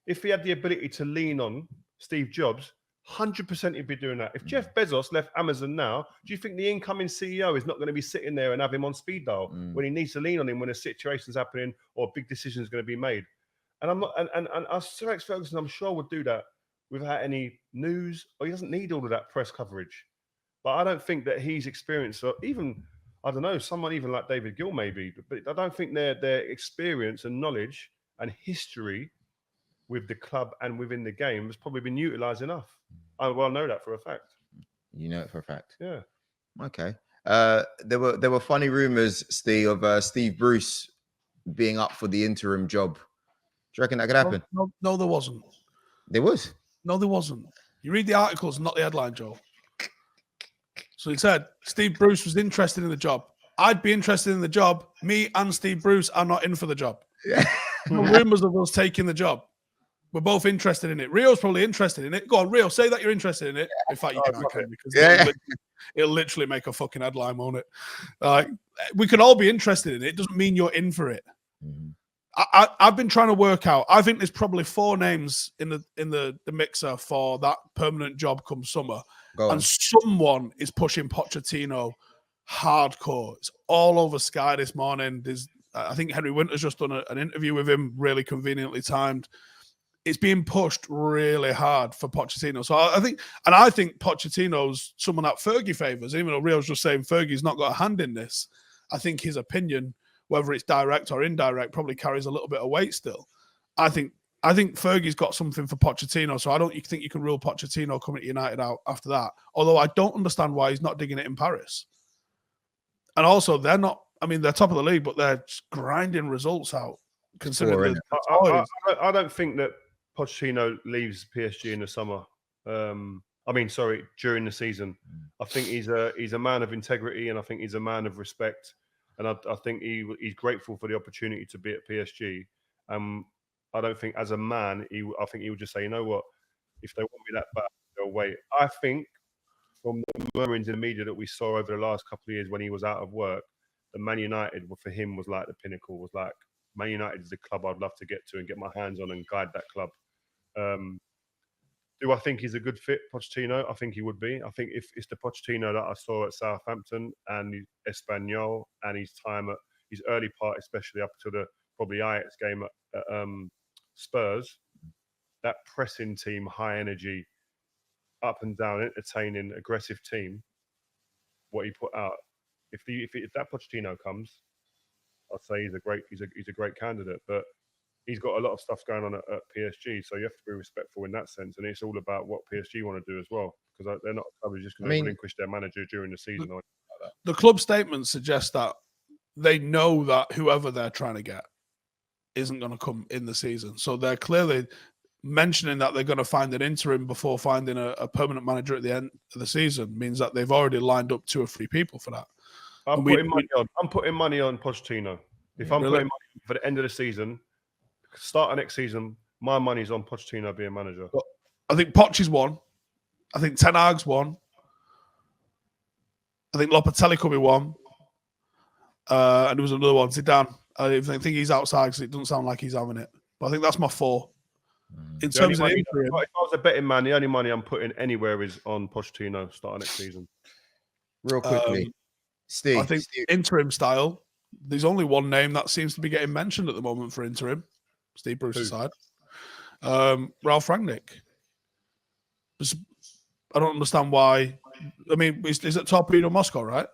If he had the ability to lean on Steve Jobs, 100% he'd be doing that. If Jeff Bezos left Amazon now, do you think the incoming CEO is not going to be sitting there and have him on speed dial when he needs to lean on him when a situation's happening or a big decision is going to be made? And I'm not, and Sir Alex Ferguson, I'm sure would do that without any news, or he doesn't need all of that press coverage. But I don't think that he's experienced, or even, I don't know, someone even like David Gill maybe, but I don't think their experience and knowledge and history with the club and within the game has probably been utilised enough. I know that for a fact. You know it for a fact? Yeah. Okay. There were funny rumours, Steve, of Steve Bruce being up for the interim job. Do you reckon that could happen? No, there wasn't. There was? No, there wasn't. You read the articles, not the headline, Joe. So he said Steve Bruce was interested in the job. I'd be interested in the job. Me and Steve Bruce are not in for the job. Yeah. No rumours of us taking the job. We're both interested in it. Rio's probably interested in it. Go on, Rio, say that you're interested in it. In fact, you can't, because it'll literally make a fucking headline, won't it? We can all be interested in it. It doesn't mean you're in for it. I've been trying to work out. I think there's probably 4 names in the mixer for that permanent job come summer. And someone is pushing Pochettino hardcore. It's all over Sky this morning. I think Henry Winter's just done an interview with him, really conveniently timed. It's being pushed really hard for Pochettino. So I think Pochettino's someone that Fergie favours, even though Rio's just saying Fergie's not got a hand in this. I think his opinion, whether it's direct or indirect, probably carries a little bit of weight still. I think Fergie's got something for Pochettino, so I don't think you can rule Pochettino coming to United out after that. Although I don't understand why he's not digging it in Paris. And also, they're not. I mean, they're top of the league, but they're just grinding results out. Considering I don't think that Pochettino leaves PSG in the summer. During the season. I think he's a man of integrity, and I think he's a man of respect. And I think he's grateful for the opportunity to be at PSG. I don't think, as a man, I think he would just say, you know what, if they want me that bad, they'll wait. I think from the murmurings in the media that we saw over the last couple of years when he was out of work, the Man United for him was like the pinnacle. Was like, Man United is the club I'd love to get to and get my hands on and guide that club. Do I think he's a good fit, Pochettino? I think he would be. I think if it's the Pochettino that I saw at Southampton and Espanyol and his time at his early part, especially up to the probably Ajax game at Spurs, that pressing team, high energy, up and down, entertaining, aggressive team, what he put out. If that Pochettino comes, I'd say he's a great candidate. But he's got a lot of stuff going on at PSG, so you have to be respectful in that sense. And it's all about what PSG want to do as well, because they're not probably just going to relinquish their manager during the season. Or anything like that. The club statement suggests that they know that whoever they're trying to get isn't going to come in the season. So they're clearly mentioning that they're going to find an interim before finding a permanent manager at the end of the season means that they've already lined up 2 or 3 people for that. I'm putting money on Pochettino. If I'm putting money for the end of the season, start of next season, my money's on Pochettino being manager. I think Poch is one. I think Ten Hag's one. I think Lopetegui could be one. And there was another one, Zidane. I think he's outside because it doesn't sound like he's having it. But I think that's my 4. In terms of if I was a betting man, the only money I'm putting anywhere is on Pochettino starting next season. Real quickly, Steve. I think interim style, there's only one name that seems to be getting mentioned at the moment for interim. Steve Bruce's side. Ralph Rangnick. I don't understand why. I mean, is it Torpedo Moscow, right?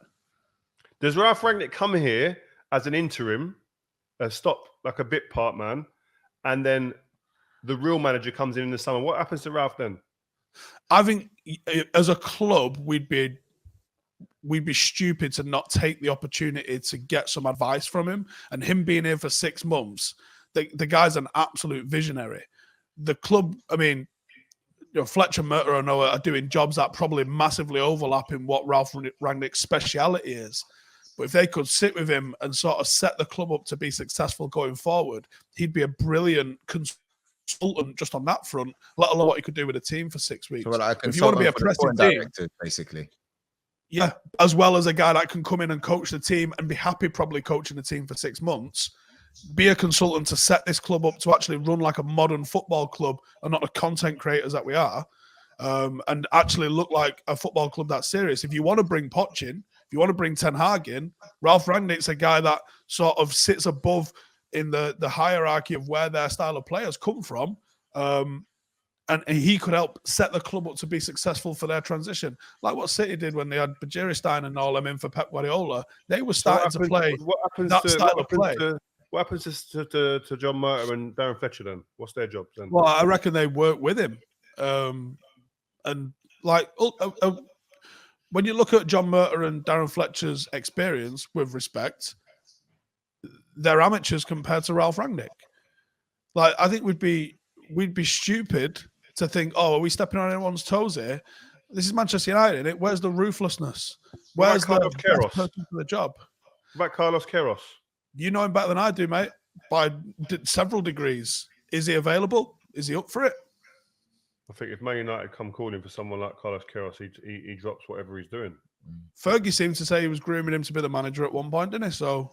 Does Ralph Rangnick come here as an interim, stop like a bit part man, and then the real manager comes in the summer? What happens to Ralph then? I think as a club, we'd be stupid to not take the opportunity to get some advice from him. And him being here for 6 months, the guy's an absolute visionary. The club, I mean, Fletcher, Murta, and Noah are doing jobs that probably massively overlap in what Ralph Rangnick's speciality is. But if they could sit with him and sort of set the club up to be successful going forward, he'd be a brilliant consultant just on that front, let alone what he could do with a team for 6 weeks. So if you want to be a pressing team, basically. Yeah, as well as a guy that can come in and coach the team and be happy probably coaching the team for 6 months, be a consultant to set this club up to actually run like a modern football club and not the content creators that we are, and actually look like a football club that's serious. If you want to bring Poch in, if you want to bring Ten Hag in, Ralph Rangnick's a guy that sort of sits above in the hierarchy of where their style of players come from. And he could help set the club up to be successful for their transition. Like what City did when they had Bajirstein and all them in for Pep Guardiola. They were starting to play that style of play. What happens to John Murta and Darren Fletcher then? What's their jobs then? Well, I reckon they work with him. And like when you look at John Murta and Darren Fletcher's experience, with respect, they're amateurs compared to Ralph Rangnick. Like, I think we'd be stupid to think, oh, are we stepping on anyone's toes here? This is Manchester United, isn't it? Where's the ruthlessness? Where's the best person for the job? What about Carlos Queiroz? You know him better than I do, mate, by several degrees. Is he available? Is he up for it? I think if Man United come calling for someone like Carlos Queiroz, he drops whatever he's doing. Fergie seemed to say he was grooming him to be the manager at one point, didn't he? So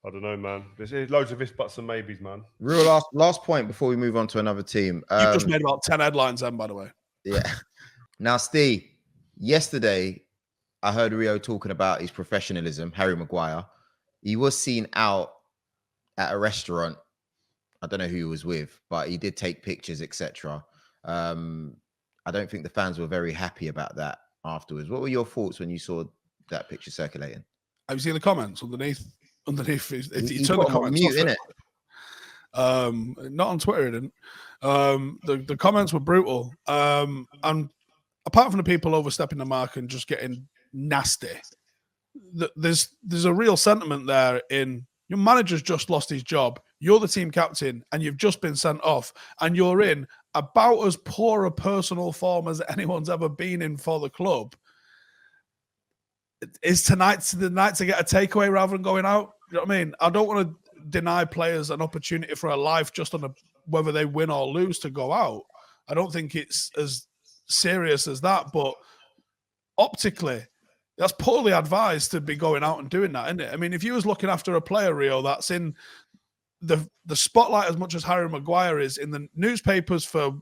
I don't know, man. There's loads of ifs, buts, and maybes, man. Real last point before we move on to another team. You've just made about 10 headlines then, by the way. Yeah. Now, Steve, yesterday I heard Rio talking about his professionalism, Harry Maguire. He was seen out at a restaurant. I don't know who he was with, but he did take pictures, etc. I don't think the fans were very happy about that afterwards. What were your thoughts when you saw that picture circulating? Have you seen the comments underneath? If you He's turn got the comments mute, off, innit? Not on Twitter, it didn't. The comments were brutal. And apart from the people overstepping the mark and just getting nasty, there's a real sentiment there in your manager's just lost his job. You're the team captain and you've just been sent off and you're in about as poor a personal form as anyone's ever been in for the club. Is tonight the night to get a takeaway rather than going out? You know what I mean? I don't want to deny players an opportunity for a life just on whether they win or lose to go out. I don't think it's as serious as that, but optically, that's poorly advised to be going out and doing that, isn't it? I mean, if you was looking after a player, Rio, that's in the spotlight as much as Harry Maguire is in the newspapers for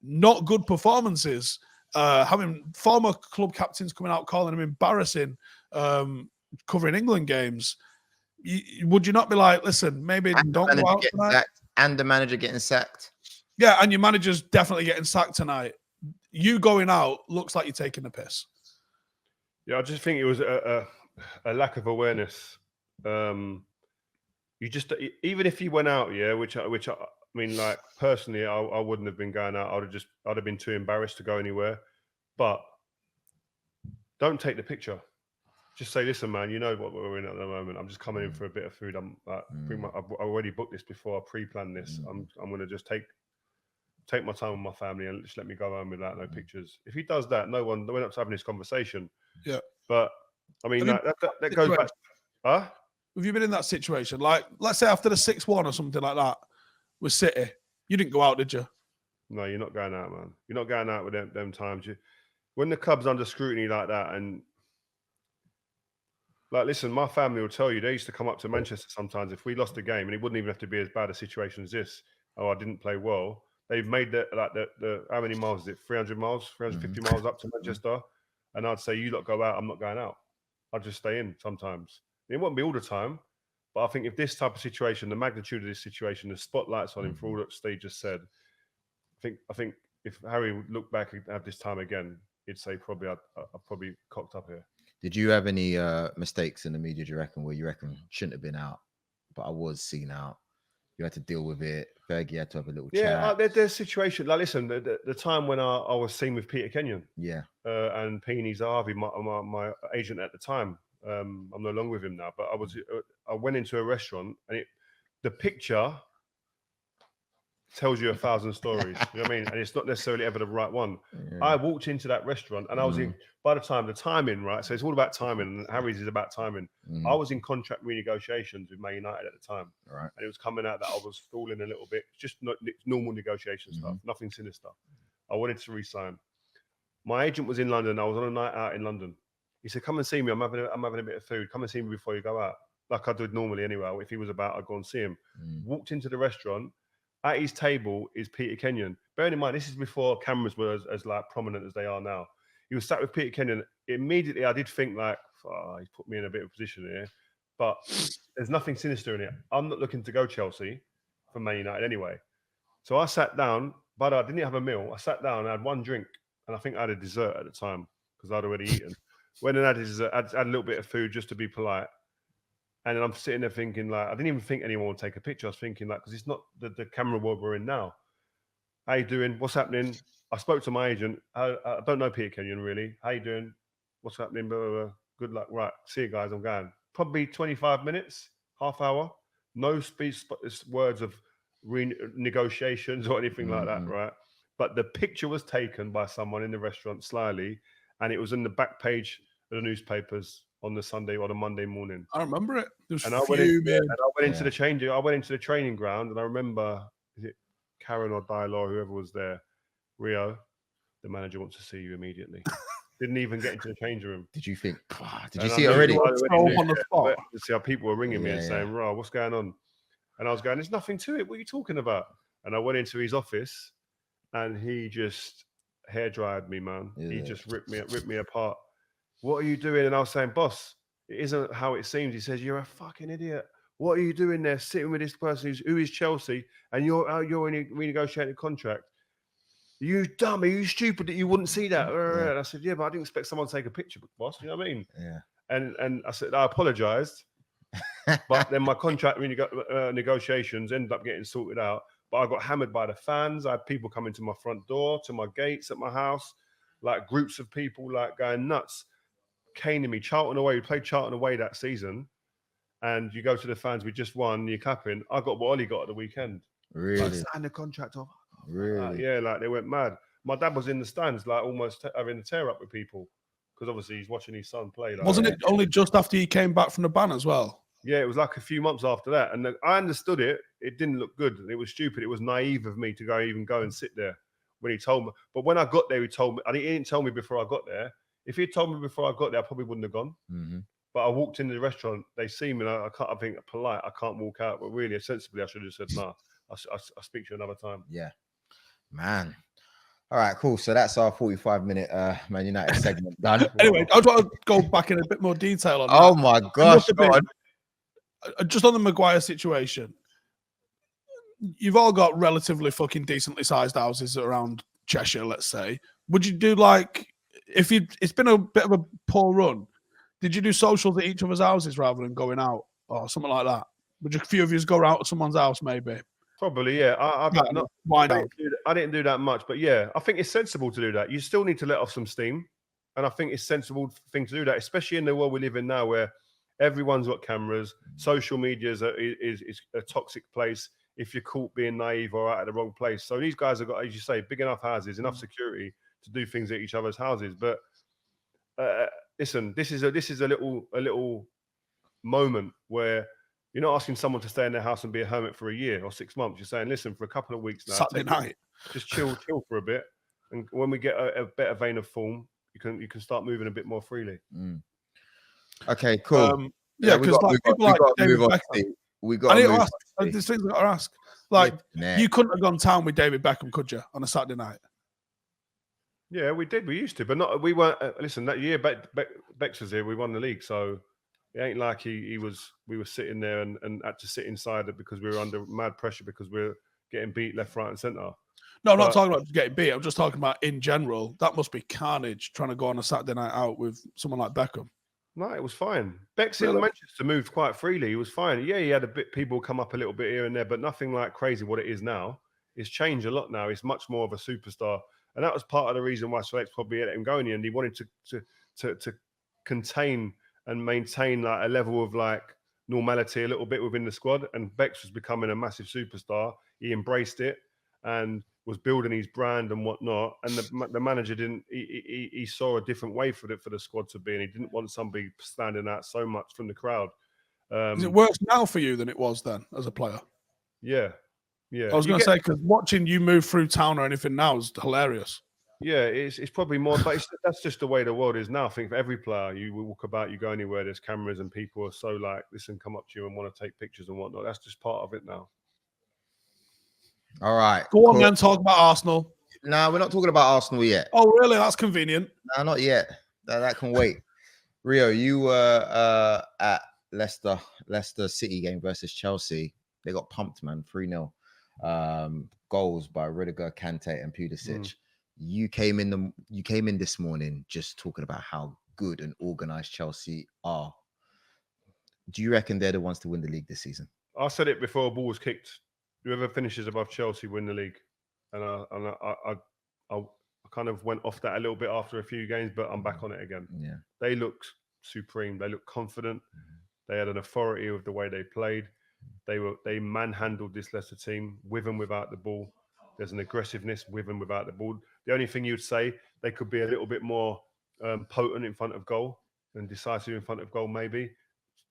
not good performances, having former club captains coming out calling him embarrassing, covering England games, would you not be like, listen, maybe don't go out tonight? Sacked, and the manager getting sacked. Yeah, and your manager's definitely getting sacked tonight. You going out looks like you're taking the piss. Yeah, I just think it was a lack of awareness. You just, even if you went out, yeah, which I mean, like personally, I wouldn't have been going out. I'd have been too embarrassed to go anywhere. But don't take the picture. Just say, listen, man, you know what we're in at the moment. I'm just coming in for a bit of food. I've already booked this before. I pre-planned this. I'm going to just take my time with my family and just let me go home without no pictures. If he does that, no one went up to having this conversation. Yeah. But I mean, that goes back. Huh? Have you been in that situation? Like, let's say after the 6-1 or something like that with City, you didn't go out, did you? No, you're not going out, man. You're not going out with them times. When the club's under scrutiny like that, and like, listen, my family will tell you they used to come up to Manchester sometimes if we lost a game, and it wouldn't even have to be as bad a situation as this. Oh, I didn't play well. They've made the how many miles is it? 300 miles, 350 miles up to Manchester. And I'd say, you lot go out, I'm not going out. I'd just stay in sometimes. It won't be all the time. But I think if this type of situation, the magnitude of this situation, the spotlights on him for all that Steve just said, I think if Harry would look back at this time again, he'd say probably I probably cocked up here. Did you have any mistakes in the media, do you reckon, where you reckon shouldn't have been out, but I was seen out? You had to deal with it. Fergie had to have a little chat. Yeah, there's situation. Like, listen, the time when I was seen with Peter Kenyon, and Peony Zahavi, my agent at the time. I'm no longer with him now, but I went into a restaurant, and the picture tells you 1,000 stories. You know what I mean? And it's not necessarily ever the right one. Yeah. I walked into that restaurant, and I was in. By the timing, right? So it's all about timing, and Harry's is about timing. I was in contract renegotiations with Man United at the time, right? And it was coming out that I was stalling a little bit, just not normal negotiation stuff, nothing sinister. I wanted to resign. My agent was in London. I was on a night out in London. He said, "Come and see me. I'm having a bit of food. Come and see me before you go out, like I did normally anyway. If he was about, I'd go and see him." Walked into the restaurant. At his table is Peter Kenyon. Bearing in mind, this is before cameras were as like prominent as they are now. He was sat with Peter Kenyon. Immediately, I did think like, he's put me in a bit of a position here. But there's nothing sinister in it. I'm not looking to go Chelsea from Man United anyway. So I sat down, but I didn't have a meal. I sat down, I had one drink, and I think I had a dessert at the time because I'd already eaten. When I had dessert, I had a little bit of food just to be polite. And then I'm sitting there thinking, like, I didn't even think anyone would take a picture. I was thinking, like, because it's not the camera world we're in now. How you doing? What's happening? I spoke to my agent. I don't know Peter Kenyon, really. How you doing? What's happening? Blah, blah, blah. Good luck. Right. See you guys. I'm going. Probably 25 minutes, half hour. No words of negotiations or anything like that, right? But the picture was taken by someone in the restaurant slyly, and it was in the back page of the newspapers on the Sunday or the Monday morning. I remember it. I went into the training ground, and I remember, is it Karen or Dial or whoever was there? Rio, the manager wants to see you immediately. Didn't even get into the changing room. Did you think? Did you see it already? On the spot. See how people were ringing me and saying, "Ro, what's going on?" And I was going, "There's nothing to it. What are you talking about?" And I went into his office, and he just hair dried me, man. Yeah. He just ripped me apart. What are you doing? And I was saying, "Boss, it isn't how it seems." He says, "You're a fucking idiot. What are you doing there, sitting with this person who is Chelsea, and you're in a renegotiated contract? You dumb, are you stupid that you wouldn't see that?" Yeah. And I said, "Yeah, but I didn't expect someone to take a picture, boss." You know what I mean? Yeah. And I said, I apologized. But then my contract negotiations ended up getting sorted out. But I got hammered by the fans. I had people coming to my front door, to my gates at my house, like groups of people like going nuts, caning me. Charlton away. We played Charlton away that season. And you go to the fans, we just won, you're clapping. I got what Ollie got at the weekend. Really? Like, sign the contract off. Really? Yeah, like they went mad. My dad was in the stands, like almost having a tear up with people. Because obviously he's watching his son play. Like, Wasn't it only just after he came back from the ban as well? Yeah, it was like a few months after that. And I understood it. It didn't look good. It was stupid. It was naive of me to even go and sit there when he told me. But when I got there, he told me. And he didn't tell me before I got there. If he told me before I got there, I probably wouldn't have gone. Mm-hmm. But I walked into the restaurant. They see me. And I think polite. I can't walk out. But really, sensibly, I should have said, "Nah, I'll speak to you another time." Yeah, man. All right, cool. So that's our 45-minute Man United segment done. Anyway, I just want to go back in a bit more detail on Oh that. my gosh, Just on the Maguire situation, you've all got relatively fucking decently sized houses around Cheshire, let's say. Would you do like, it's been a bit of a poor run, did you do socials at each other's houses rather than going out or something like that? Would a few of you go out to someone's house maybe? Probably, yeah. Why not? I didn't do that much, but yeah, I think it's sensible to do that. You still need to let off some steam. And I think it's a sensible thing to do that, especially in the world we live in now where everyone's got cameras. Social media is a toxic place if you're caught being naive or out at the wrong place. So these guys have got, as you say, big enough houses, enough security to do things at each other's houses. But listen, this is a little moment where you're not asking someone to stay in their house and be a hermit for a year or 6 months. You're saying, listen, for a couple of weeks now, Saturday night, just chill for a bit, and when we get a better vein of form, you can start moving a bit more freely. Okay, cool. Yeah, because like people like David Beckham. We got to ask. There's things I got to ask. Like, yeah. You couldn't have gone town with David Beckham, could you, on a Saturday night? Yeah, we did. We used to, but not. We weren't. Listen, that year Bex was here. We won the league, so it ain't like we were sitting there and had to sit inside it because we were under mad pressure because we were getting beat left, right, and centre. No, I'm not talking about getting beat. I'm just talking about in general. That must be carnage trying to go on a Saturday night out with someone like Beckham. No, it was fine. Bex in Manchester moved quite freely. He was fine. Yeah, he had people come up a little bit here and there, but nothing like crazy what it is now. It's changed a lot now. It's much more of a superstar. And that was part of the reason why Select probably let him go in the end. He wanted to contain and maintain like a level of like normality a little bit within the squad. And Bex was becoming a massive superstar. He embraced it and was building his brand and whatnot. And the manager didn't. He saw a different way for the squad to be, and he didn't want somebody standing out so much from the crowd. Is it worse now for you than it was then as a player? Yeah. Yeah, I was going to say, because watching you move through town or anything now is hilarious. Yeah, it's probably more, but that's just the way the world is now. I think for every player, you walk about, you go anywhere, there's cameras and people are so like, listen, come up to you and want to take pictures and whatnot. That's just part of it now. All right. Go on then, talk about Arsenal. No, we're not talking about Arsenal yet. Oh, really? That's convenient. No, not yet. That can wait. Rio, you were at Leicester City game versus Chelsea. They got pumped, man, 3-0. Goals by Rudiger, Kante, and Pulisic. You came in this morning just talking about how good and organized Chelsea are. Do you reckon they're the ones to win the league this season? I said it before a ball was kicked. Whoever finishes above Chelsea win the league. And I kind of went off that a little bit after a few games, but I'm back on it again. Yeah. They looked supreme. They looked confident. They had an authority with the way they played. They manhandled this Leicester team with and without the ball. There's an aggressiveness with and without the ball. The only thing you'd say, they could be a little bit more potent in front of goal and decisive in front of goal, maybe.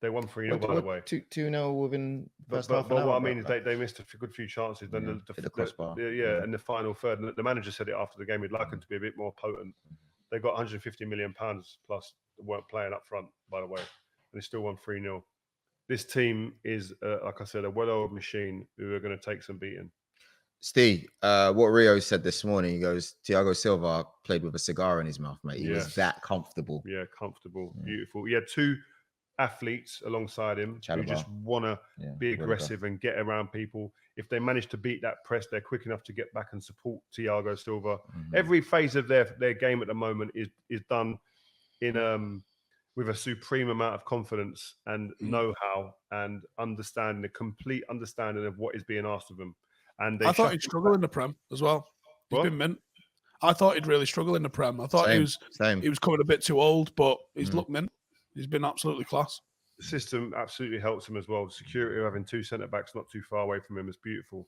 They won 3-0, by the way. 2-0 within first half. But what I mean is they missed a good few chances. Then the crossbar. And the final third. And the manager said it after the game. He'd like them to be a bit more potent. They got £150 million plus that weren't playing up front, by the way. And they still won 3-0. This team is, like I said, a well-oiled machine who are going to take some beating. Steve, what Rio said this morning, he goes, Thiago Silva played with a cigar in his mouth, mate. He was that comfortable. Yeah, comfortable, beautiful. He had two athletes alongside him who just want to be aggressive and get around people. If they manage to beat that press, they're quick enough to get back and support Thiago Silva. Every phase of their game at the moment is done in with a supreme amount of confidence and know-how and understanding, a complete understanding of what is being asked of them. And I thought he'd struggle in the Prem as well. He's been mint. I thought he'd really struggle in the Prem. I thought he was coming a bit too old, but he's looked mint. He's been absolutely class. The system absolutely helps him as well. Security of having 2 centre-backs not too far away from him is beautiful.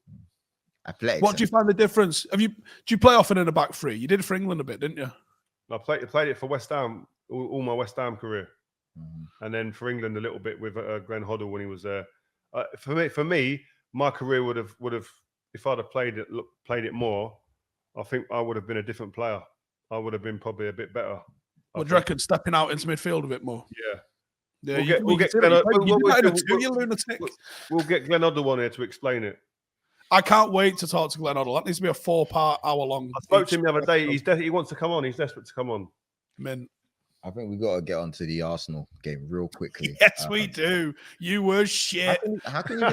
Athletics. What do you find the difference? Do you play often in a back three? You did for England a bit, didn't you? I played it for West Ham all my West Ham career, and then for England a little bit with Glenn Hoddle when he was there. For me, my career would have if I'd have played it more. I think I would have been a different player. I would have been probably a bit better. What do you reckon? Stepping out into midfield a bit more. Yeah. Yeah, We'll get Glenn lunatic. We'll get Glenn Hoddle on here to explain it. I can't wait to talk to Glenn Hoddle. That needs to be a 4-part, hour-long. I spoke to him the other day. He wants to come on. He's desperate to come on. Mint. I think we got to get onto the Arsenal game real quickly. Yes, we do. You were shit. How can you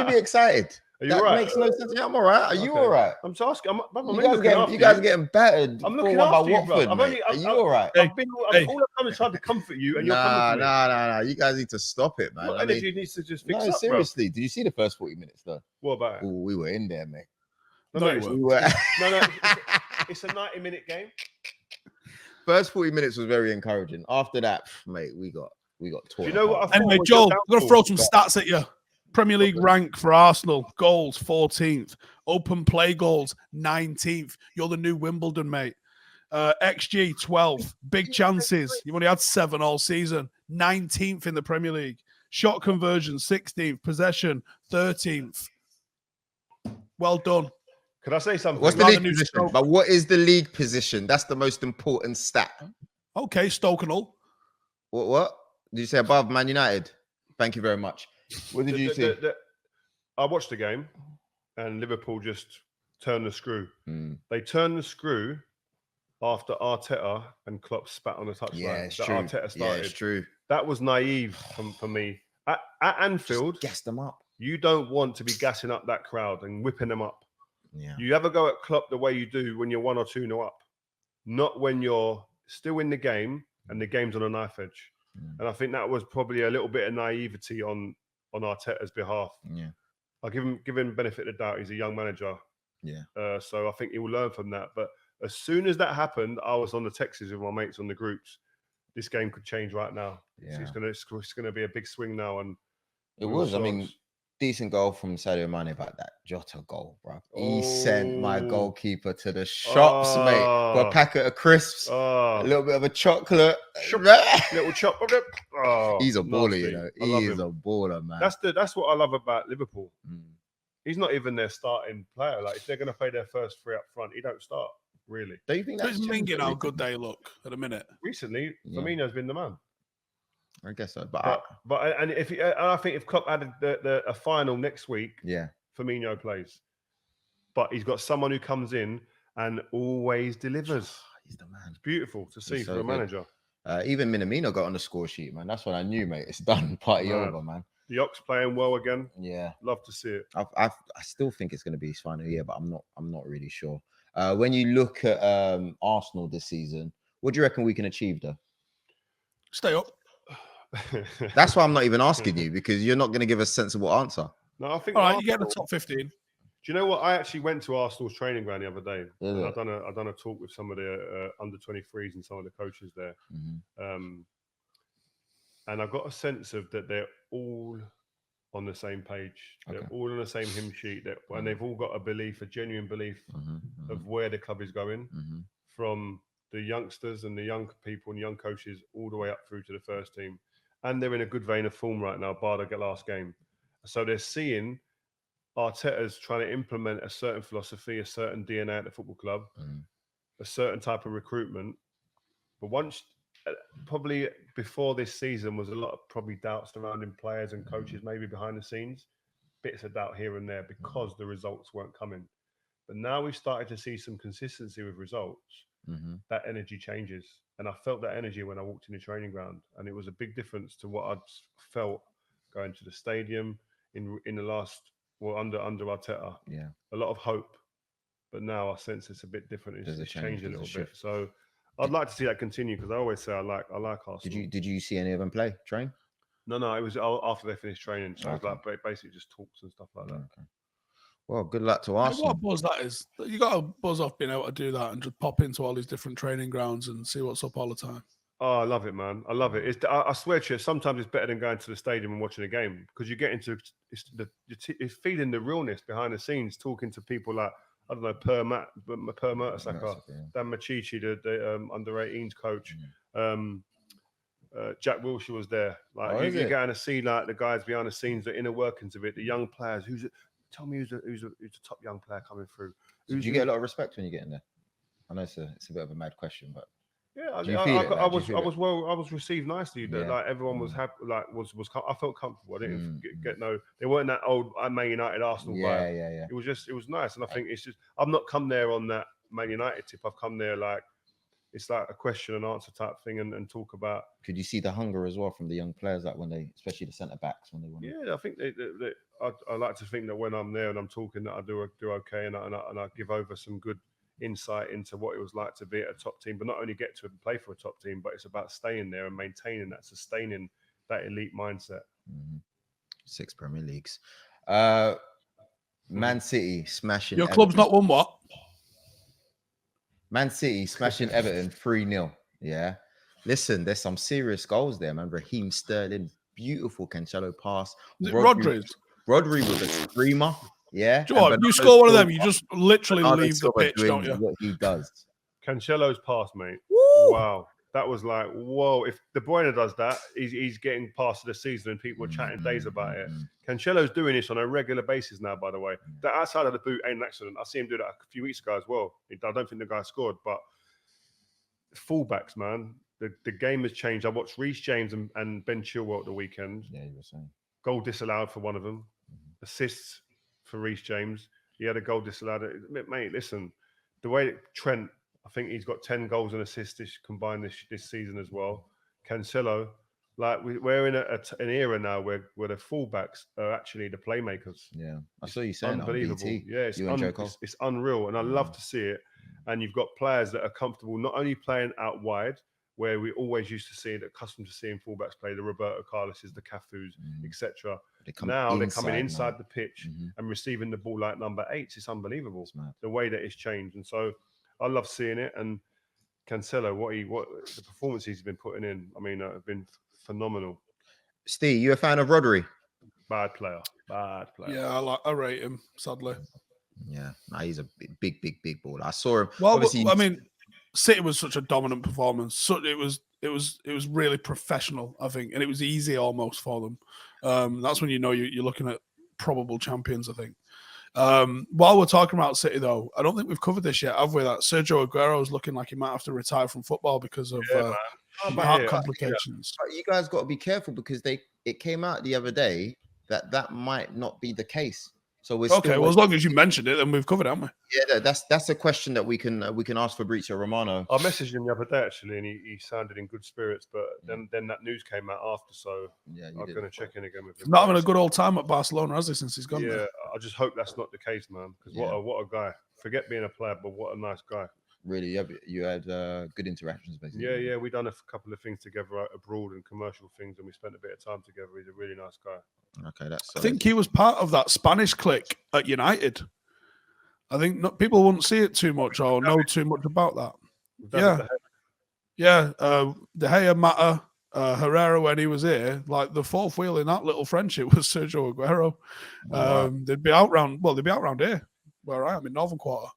be excited? Are you all right? Makes no sense. Yeah, I'm all right. Are you all right? I'm just asking. You guys are getting battered. I'm looking after you, Watford, are you all right? All I've come and tried to comfort you, and you're coming to me. Nah. You guys need to stop it, man. Energy needs to just fix up, seriously. Did you see the first 40 minutes, though? What about it? We were in there, mate. No, we were. It's a 90-minute game. First 40 minutes was very encouraging. After that, mate, we got torn. You know what? Anyway, Joel, I'm going to throw some stats at you. Premier League rank for Arsenal: goals 14th, open play goals 19th. You're the new Wimbledon, mate. XG 12th, big chances. You've only had 7 all season. 19th in the Premier League. Shot conversion 16th, possession 13th. Well done. Can I say something? What's the league position? But what is the league position? That's the most important stat. Okay, Stoke and all. What? Did you say above Man United? Thank you very much. What did you see? I watched the game, and Liverpool just turned the screw. They turned the screw after Arteta and Klopp spat on the touchline. Yeah, it's true. Arteta started. Yeah, it's true. That was naive for me. At Anfield, just gas them up. You don't want to be gassing up that crowd and whipping them up. Yeah. You have a go at Klopp the way you do when you're 1 or 2-0 up, not when you're still in the game and the game's on a knife edge. And I think that was probably a little bit of naivety on Arteta's behalf. Yeah, I'll give him benefit of the doubt. He's a young manager. Yeah. So I think he will learn from that. But as soon as that happened, I was on the texts with my mates on the groups. This game could change right now. Yeah. It's gonna be a big swing now. And it was. I mean, decent goal from Sadio Mane, but that Jota goal, bro. He sent my goalkeeper to the shops, mate. Got a packet of crisps, a little bit of a chocolate. Little chocolate. He's a baller, you know. He is a baller, man. That's what I love about Liverpool. He's not even their starting player. Like if they're gonna play their first 3 up front, he don't start, really. Do you think that's minging how good they look at a minute? Recently, Firmino's been the man. I guess so, but I think if Klopp added a final next week, Firmino plays. But he's got someone who comes in and always delivers. He's the man. It's beautiful to see for a manager. Even Minamino got on the score sheet, man. That's what I knew, mate. It's done. Party over, man. The Ox playing well again. Yeah, love to see it. I still think it's going to be his final year, but I'm not really sure. When you look at Arsenal this season, what do you reckon we can achieve, though? Stay up. That's why I'm not even asking you, because you're not going to give a sensible answer. No, I think. All right, you get the top 15. Do you know what? I actually went to Arsenal's training ground the other day. And I've done a talk with some of the under 23s and some of the coaches there. And I got a sense of that they're all on the same page. They're all on the same hymn sheet. And they've all got a genuine belief of where the club is going, from the youngsters and the young people and young coaches all the way up through to the first team. And they're in a good vein of form right now, bar the last game. So they're seeing Arteta's trying to implement a certain philosophy, a certain DNA at the football club, a certain type of recruitment. But once, probably before this season, was a lot of probably doubts surrounding players and coaches, maybe behind the scenes, bits of doubt here and there because the results weren't coming. But now we've started to see some consistency with results. That energy changes. And I felt that energy when I walked in the training ground. And it was a big difference to what I'd felt going to the stadium in the last, under Arteta. Yeah. A lot of hope. But now I sense it's a bit different. It's changed a little bit. So I'd like to see that continue because I always say I like Arsenal. Did you see any of them play train? No, it was after they finished training, so it was like basically just talks and stuff like that. Okay. Well, good luck to What Arsenal. a buzz that is. You got to buzz off being able to do that and just pop into all these different training grounds and see what's up all the time. Oh, I love it, man. I love it. I swear to you, sometimes it's better than going to the stadium and watching a game because you get into it's feeling the realness behind the scenes, talking to people like, I don't know, Per Mertesacker, Dan Machichi, the under-18s coach. Jack Wilshere was there. Like you're going to see like the guys behind the scenes, the inner workings of it, the young players. Tell me who's a top young player coming through. Do you get a lot of respect when you get in there? I know it's a bit of a mad question, but yeah, I was received nicely. Yeah. Like everyone was happy. Like I felt comfortable. I didn't get no. They weren't that old Man United Arsenal vibe. Yeah. It was nice, and I think it's just I've not come there on that Man United tip. I've come there like it's like a question and answer type thing, and talk about. Could you see the hunger as well from the young players, like when they, especially the centre backs, when they want? Yeah, I think I like to think that when I'm there and I'm talking, that I do okay, and I give over some good insight into what it was like to be at a top team, but not only get to play for a top team, but it's about staying there and maintaining that, sustaining that elite mindset. 6 Premier Leagues. Man City smashing. Your club's not won what? Man City smashing Everton 3-0. Yeah. Listen, there's some serious goals there, man. Raheem Sterling, beautiful Cancelo pass. Rodgers. Rodri was a screamer. Yeah. You score one of them, you just literally leave the pitch, don't you? What he does. Cancelo's pass, mate. Woo! Wow. That was like, whoa. If De Bruyne does that, he's getting past the season and people are chatting days about it. Cancelo's doing this on a regular basis now, by the way. That outside of the boot ain't an accident. I see him do that a few weeks ago as well. I don't think the guy scored, but fullbacks, man. The game has changed. I watched Reece James and Ben Chilwell at the weekend. Yeah, you were saying. Goal disallowed for one of them. Assists for Reece James. He had a goal disallowed. Mate, listen, the way Trent, I think he's got 10 goals and assists combined this season as well. Cancelo, like we're in an era now where the fullbacks are actually the playmakers. Yeah, I saw you saying unbelievable. That on BT. Yeah, it's unreal, and I love to see it. And you've got players that are comfortable not only playing out wide, where we always used to see it, accustomed to seeing fullbacks play, the Roberto Carlos's, the Cafus, etc. Now they're coming inside the pitch and receiving the ball like number 8. It's unbelievable the way that it's changed, and so I love seeing it. And Cancelo, what the performances he's been putting in, I mean, have been phenomenal. Steve, you a fan of Rodri? Bad player. Yeah, I rate him, sadly. Yeah, he's a big baller. I saw him. Well, I mean, City was such a dominant performance. So it was really professional, I think, and it was easy almost for them. That's when you know you're looking at probable champions, I think. While we're talking about City, though, I don't think we've covered this yet, have we? That Sergio Aguero is looking like he might have to retire from football because of heart complications. You guys got to be careful because it came out the other day that might not be the case. So we're well, as long as you mentioned it, then we've covered it, haven't we? Yeah, that's a question that we can ask Fabrizio Romano. I messaged him the other day actually, and he sounded in good spirits. But then that news came out after, so I'm going to check in again with him. Not having a good old time at Barcelona, has he, since he's gone? Yeah, there? I just hope that's not the case, man. Because what a guy! Forget being a player, but what a nice guy. Really, you had good interactions, basically. Yeah, we done a couple of things together abroad and commercial things, and we spent a bit of time together. He's a really nice guy. Okay, I think he was part of that Spanish clique at United. I think people wouldn't see it too much or know too much about that. Yeah. De Gea, Mata, Herrera when he was here, like the fourth wheel in that little friendship was Sergio Aguero. They'd be out round here, where I am in Northern Quarter,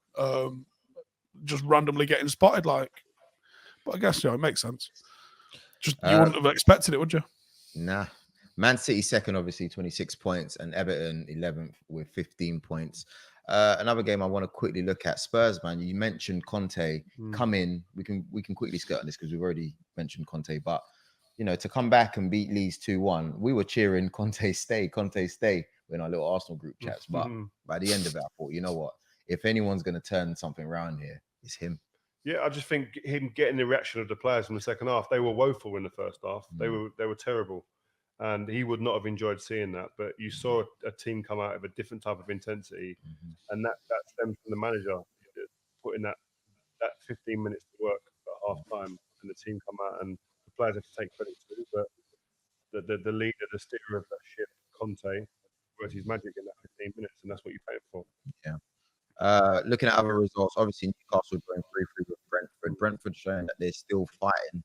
just randomly getting spotted. But I guess it makes sense. Just you wouldn't have expected it, would you? Nah. Man City second, obviously 26 points, and Everton 11th with 15 points. Another game I want to quickly look at, Spurs, man. You mentioned Conte come in. We can quickly skirt on this because we've already mentioned Conte, but to come back and beat Leeds 2-1, we were cheering Conte stay in our little Arsenal group chats. But by the end of it, I thought, you know what? If anyone's going to turn something around here, it's him. Yeah, I just think him getting the reaction of the players in the second half, they were woeful in the first half. They were terrible. And he would not have enjoyed seeing that. But you saw a team come out of a different type of intensity. And that stems from the manager putting that 15 minutes to work at half time, and the team come out, and the players have to take credit too. But the leader, the steerer of that ship, Conte, worked his magic in that 15 minutes, and that's what you pay for. Yeah. Looking at other results, obviously Newcastle going 3-3 with Brentford. Brentford showing that they're still fighting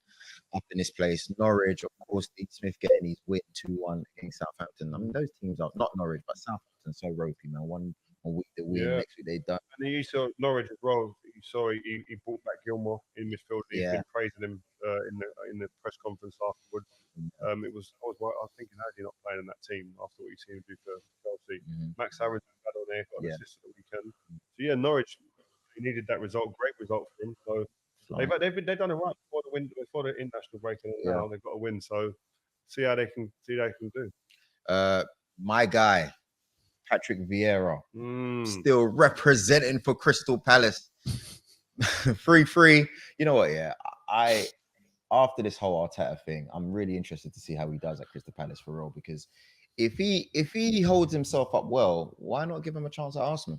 up in this place. Norwich, of course, Dean Smith getting his win 2-1 against Southampton. I mean, those teams are not Norwich, but Southampton so ropey, man. One week they win, next week they done. And you saw Norwich as well. You saw he brought back Gilmore in midfield. He's been praising him in the press conference afterwards. I was thinking, how is he not playing in that team after what you've seen him do for Chelsea? Max Harris had on there, got an assist at the weekend. So yeah, Norwich, he needed that result, great result for him. So they've done it right before the international break, and now they've got a win. So see how they can do. My guy, Patrick Viera, still representing for Crystal Palace. 3-3. You know what? Yeah, after this whole Arteta thing, I'm really interested to see how he does at Crystal Palace for real. Because if he holds himself up well, why not give him a chance at Arsenal?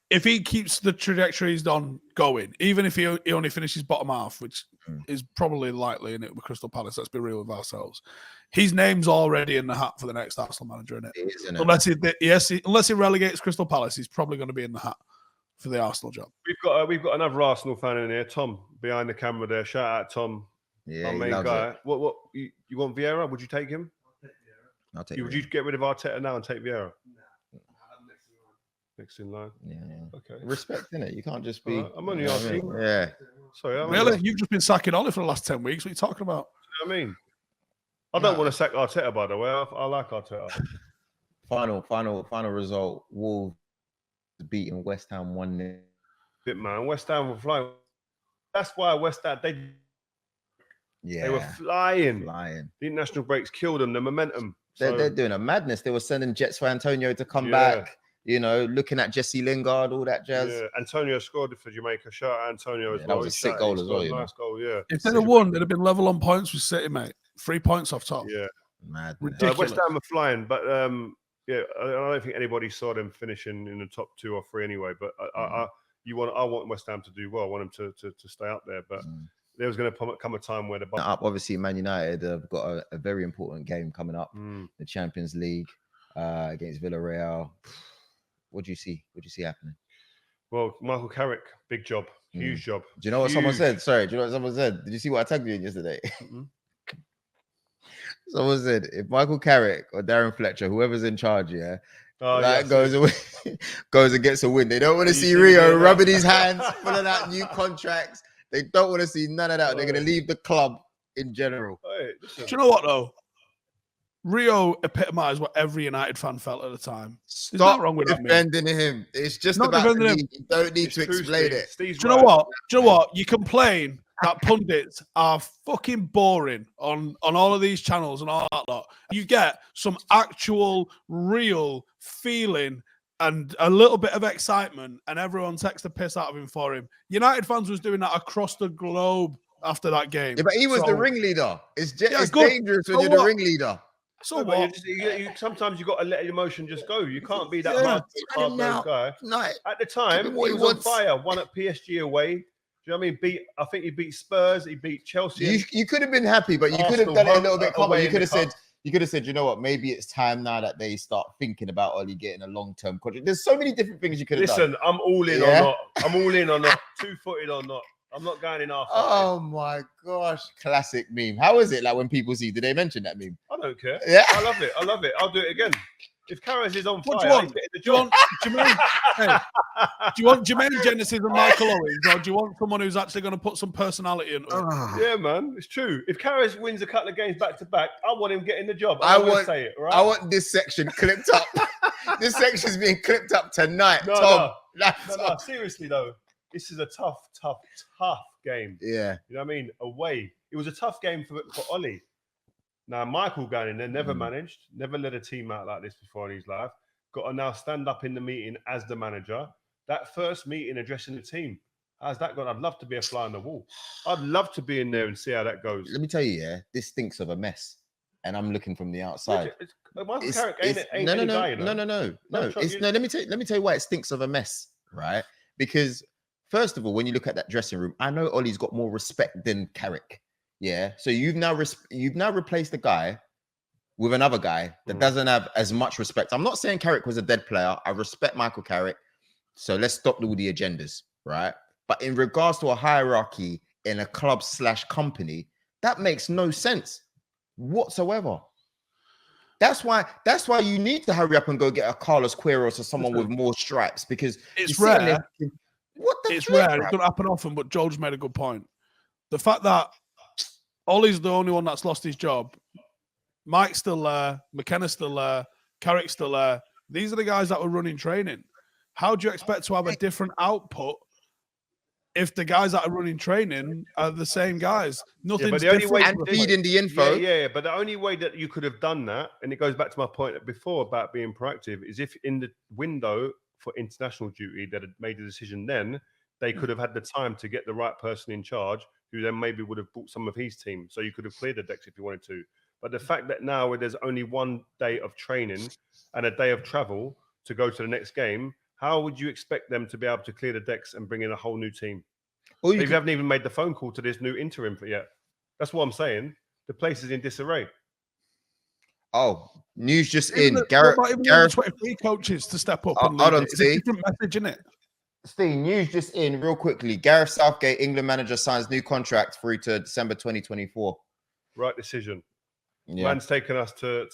If he keeps the trajectory he's done going, even if he only finishes bottom half, which is probably likely in it with Crystal Palace, let's be real with ourselves, his name's already in the hat for the next Arsenal manager, isn't it? Unless he relegates Crystal Palace, he's probably going to be in the hat for the Arsenal job. We've got another Arsenal fan in here, Tom, behind the camera there. Shout out Tom. Yeah, our main guy. What you want Viera? Would you take him? I'll take Would you get rid of Arteta now and take Viera? Next in line. Yeah. Okay. Respect, innit? You can't just be. I'm only asking. Yeah. Sorry. Really? You've just been sacking Ole for the last 10 weeks. What are you talking about? You know what I mean? I don't want to sack Arteta, by the way. I like Arteta. Final result. Wolves beating West Ham 1-0. Bit man. West Ham were flying. That's why West Ham they were flying. The international breaks killed them. The momentum. They're doing a madness. They were sending jets for Antonio to come back. You know, looking at Jesse Lingard, all that jazz. Yeah, Antonio scored for Jamaica. Shout out Antonio as well. That was a sick goal as well. Nice goal, yeah. If they'd have won, they'd have been level on points with City, mate. 3 points off top. Yeah. Mad. Ridiculous. West Ham are flying, but I don't think anybody saw them finishing in the top 2 or 3 anyway. But I want West Ham to do well. I want them to stay up there. But there was going to come a time where obviously Man United have got a very important game coming up, the Champions League against Villarreal. What do you see? What do you see happening? Well, Michael Carrick, big job, huge job. Do you know what someone said? Sorry, do you know what someone said? Did you see what I tagged you in yesterday? Someone said if Michael Carrick or Darren Fletcher, whoever's in charge, goes and gets a win, they don't want to see Rio rubbing his hands, pulling out new contracts. They don't want to see none of that. They're going to leave the club in general. Do you know what, though? Rio epitomized what every United fan felt at the time. There's nothing wrong with defending him. It's just about the league. You don't need to explain it. Do you know what? Do you know what? You complain that pundits are fucking boring on all of these channels and all that lot. You get some actual, real feeling and a little bit of excitement, and everyone takes the piss out of him for him. United fans was doing that across the globe after that game. Yeah, but he was the ringleader. It's dangerous when you're the ringleader. So what? Sometimes you got to let emotion just go. You can't be that hard guy. No. At the time, he was on fire. Won at PSG away. Do you know what I mean? I think he beat Spurs. He beat Chelsea. You could have been happy, but you could have done it a little bit calmer. You could have said, you know what? Maybe it's time now that they start thinking about Ole getting a long-term contract. There's so many different things you could have done. Listen, I'm all in or not. I'm all in or not. 2-footed or not. I'm not going in half. Oh my gosh. Classic meme. How is it like when people see, do they mention that meme? I don't care. Yeah. I love it. I'll do it again. If Karras is on fire, do you want Jermaine Genesis and Michael Owens, or do you want someone who's actually going to put some personality into it? Yeah, man. It's true. If Karras wins a couple of games back to back, I want him getting the job. I want this section clipped up. This section's being clipped up tonight. No, seriously though. This is a tough game. Yeah. You know what I mean? Away. It was a tough game for Ole. Now, Michael going in there, never managed, never led a team out like this before in his life. Got to now stand up in the meeting as the manager. That first meeting addressing the team. How's that gone? I'd love to be a fly on the wall. I'd love to be in there and see how that goes. Let me tell you, this stinks of a mess. And I'm looking from the outside. Michael Carrick ain't any guy, you know? No. Let me tell you why it stinks of a mess, right? Because first of all, when you look at that dressing room, I know Ollie's got more respect than Carrick. Yeah. So you've now replaced the guy with another guy that doesn't have as much respect. I'm not saying Carrick was a dead player. I respect Michael Carrick. So let's stop all the agendas, right? But in regards to a hierarchy in a club/company, that makes no sense whatsoever. That's why you need to hurry up and go get a Carlos Queiroz or someone with more stripes, because it's rare. Thinking, what the it's flip, rare. It doesn't happen often, but George made a good point. The fact that Ollie's the only one that's lost his job, Mike's still there, McKenna's still there, Carrick's still there. These are the guys that were running training. How do you expect to have a different output if the guys that are running training are the same guys? Nothing's different. And feeding the info. Yeah. But the only way that you could have done that, and it goes back to my point before about being proactive, is if in the window for international duty that had made the decision then, they could have had the time to get the right person in charge, who then maybe would have brought some of his team. So you could have cleared the decks if you wanted to. But the fact that now where there's only one day of training and a day of travel to go to the next game, how would you expect them to be able to clear the decks and bring in a whole new team? If you haven't even made the phone call to this new interim for yet. That's what I'm saying. The place is in disarray. Oh, news just Isn't in. it, Gareth, 23 coaches to step up and lead hold on, it. It's a different message, isn't it? Steve, news just in real quickly. Gareth Southgate, England manager, signs new contract through to December 2024. Right decision. Yeah. Man's taken us to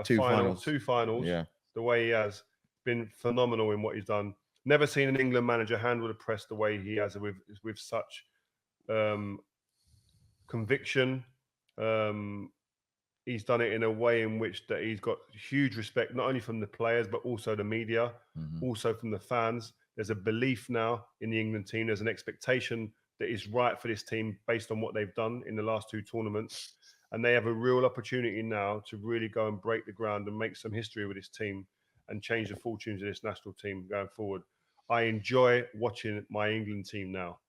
two finals. Yeah. The way he has been phenomenal in what he's done. Never seen an England manager handle the press the way he has with such conviction. He's done it in a way in which that he's got huge respect, not only from the players, but also the media, also from the fans. There's a belief now in the England team. There's an expectation that is right for this team based on what they've done in the last two tournaments. And they have a real opportunity now to really go and break the ground and make some history with this team and change the fortunes of this national team going forward. I enjoy watching my England team now.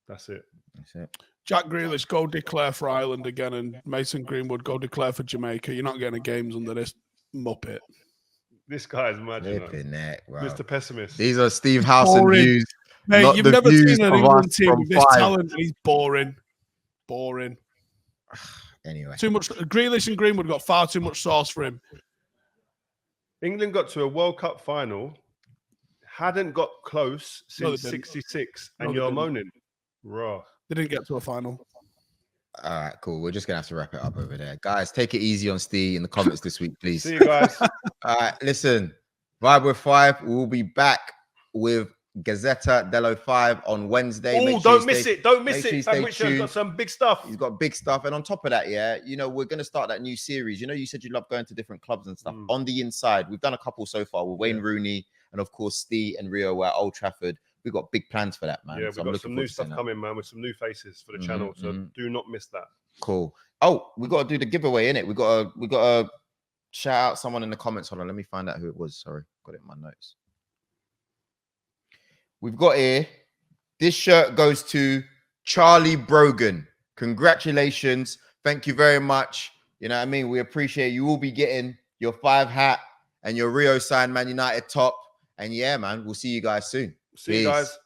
That's it. Jack Grealish, go declare for Ireland again, and Mason Greenwood, go declare for Jamaica. You're not getting games under this muppet. This guy is mad, Mr. Pessimist. These are Steve Howson views. Mate, you've never seen an England team with this talent. He's boring. Anyway. Too much. Grealish and Greenwood got far too much sauce for him. England got to a World Cup final, hadn't got close since 66, and you're moaning. Raw. They didn't get to a final. All right, cool. We're just going to have to wrap it up over there. Guys, take it easy on Steve in the comments this week, please. See you guys. All right, listen. Vibe with 5. We'll be back with Gazzetta dello 5 on Wednesday. Oh, don't miss it. Don't miss it. Sam Richard's got some big stuff. He's got big stuff. And on top of that, yeah, you know, we're going to start that new series. You know, you said you love going to different clubs and stuff. On the inside, we've done a couple so far with Wayne Rooney and, of course, Steve and Rio at Old Trafford. We've got big plans for that, man. Yeah, we've got some new stuff coming, man, with some new faces for the channel. So do not miss that. Cool. Oh, we got to do the giveaway, innit? We got to shout out someone in the comments. Hold on, let me find out who it was. Sorry, got it in my notes. We've got here. This shirt goes to Charlie Brogan. Congratulations. Thank you very much. You know what I mean? We appreciate you. Will be getting your 5 hat and your Rio signed Man United top. And yeah, man, we'll see you guys soon. See you guys.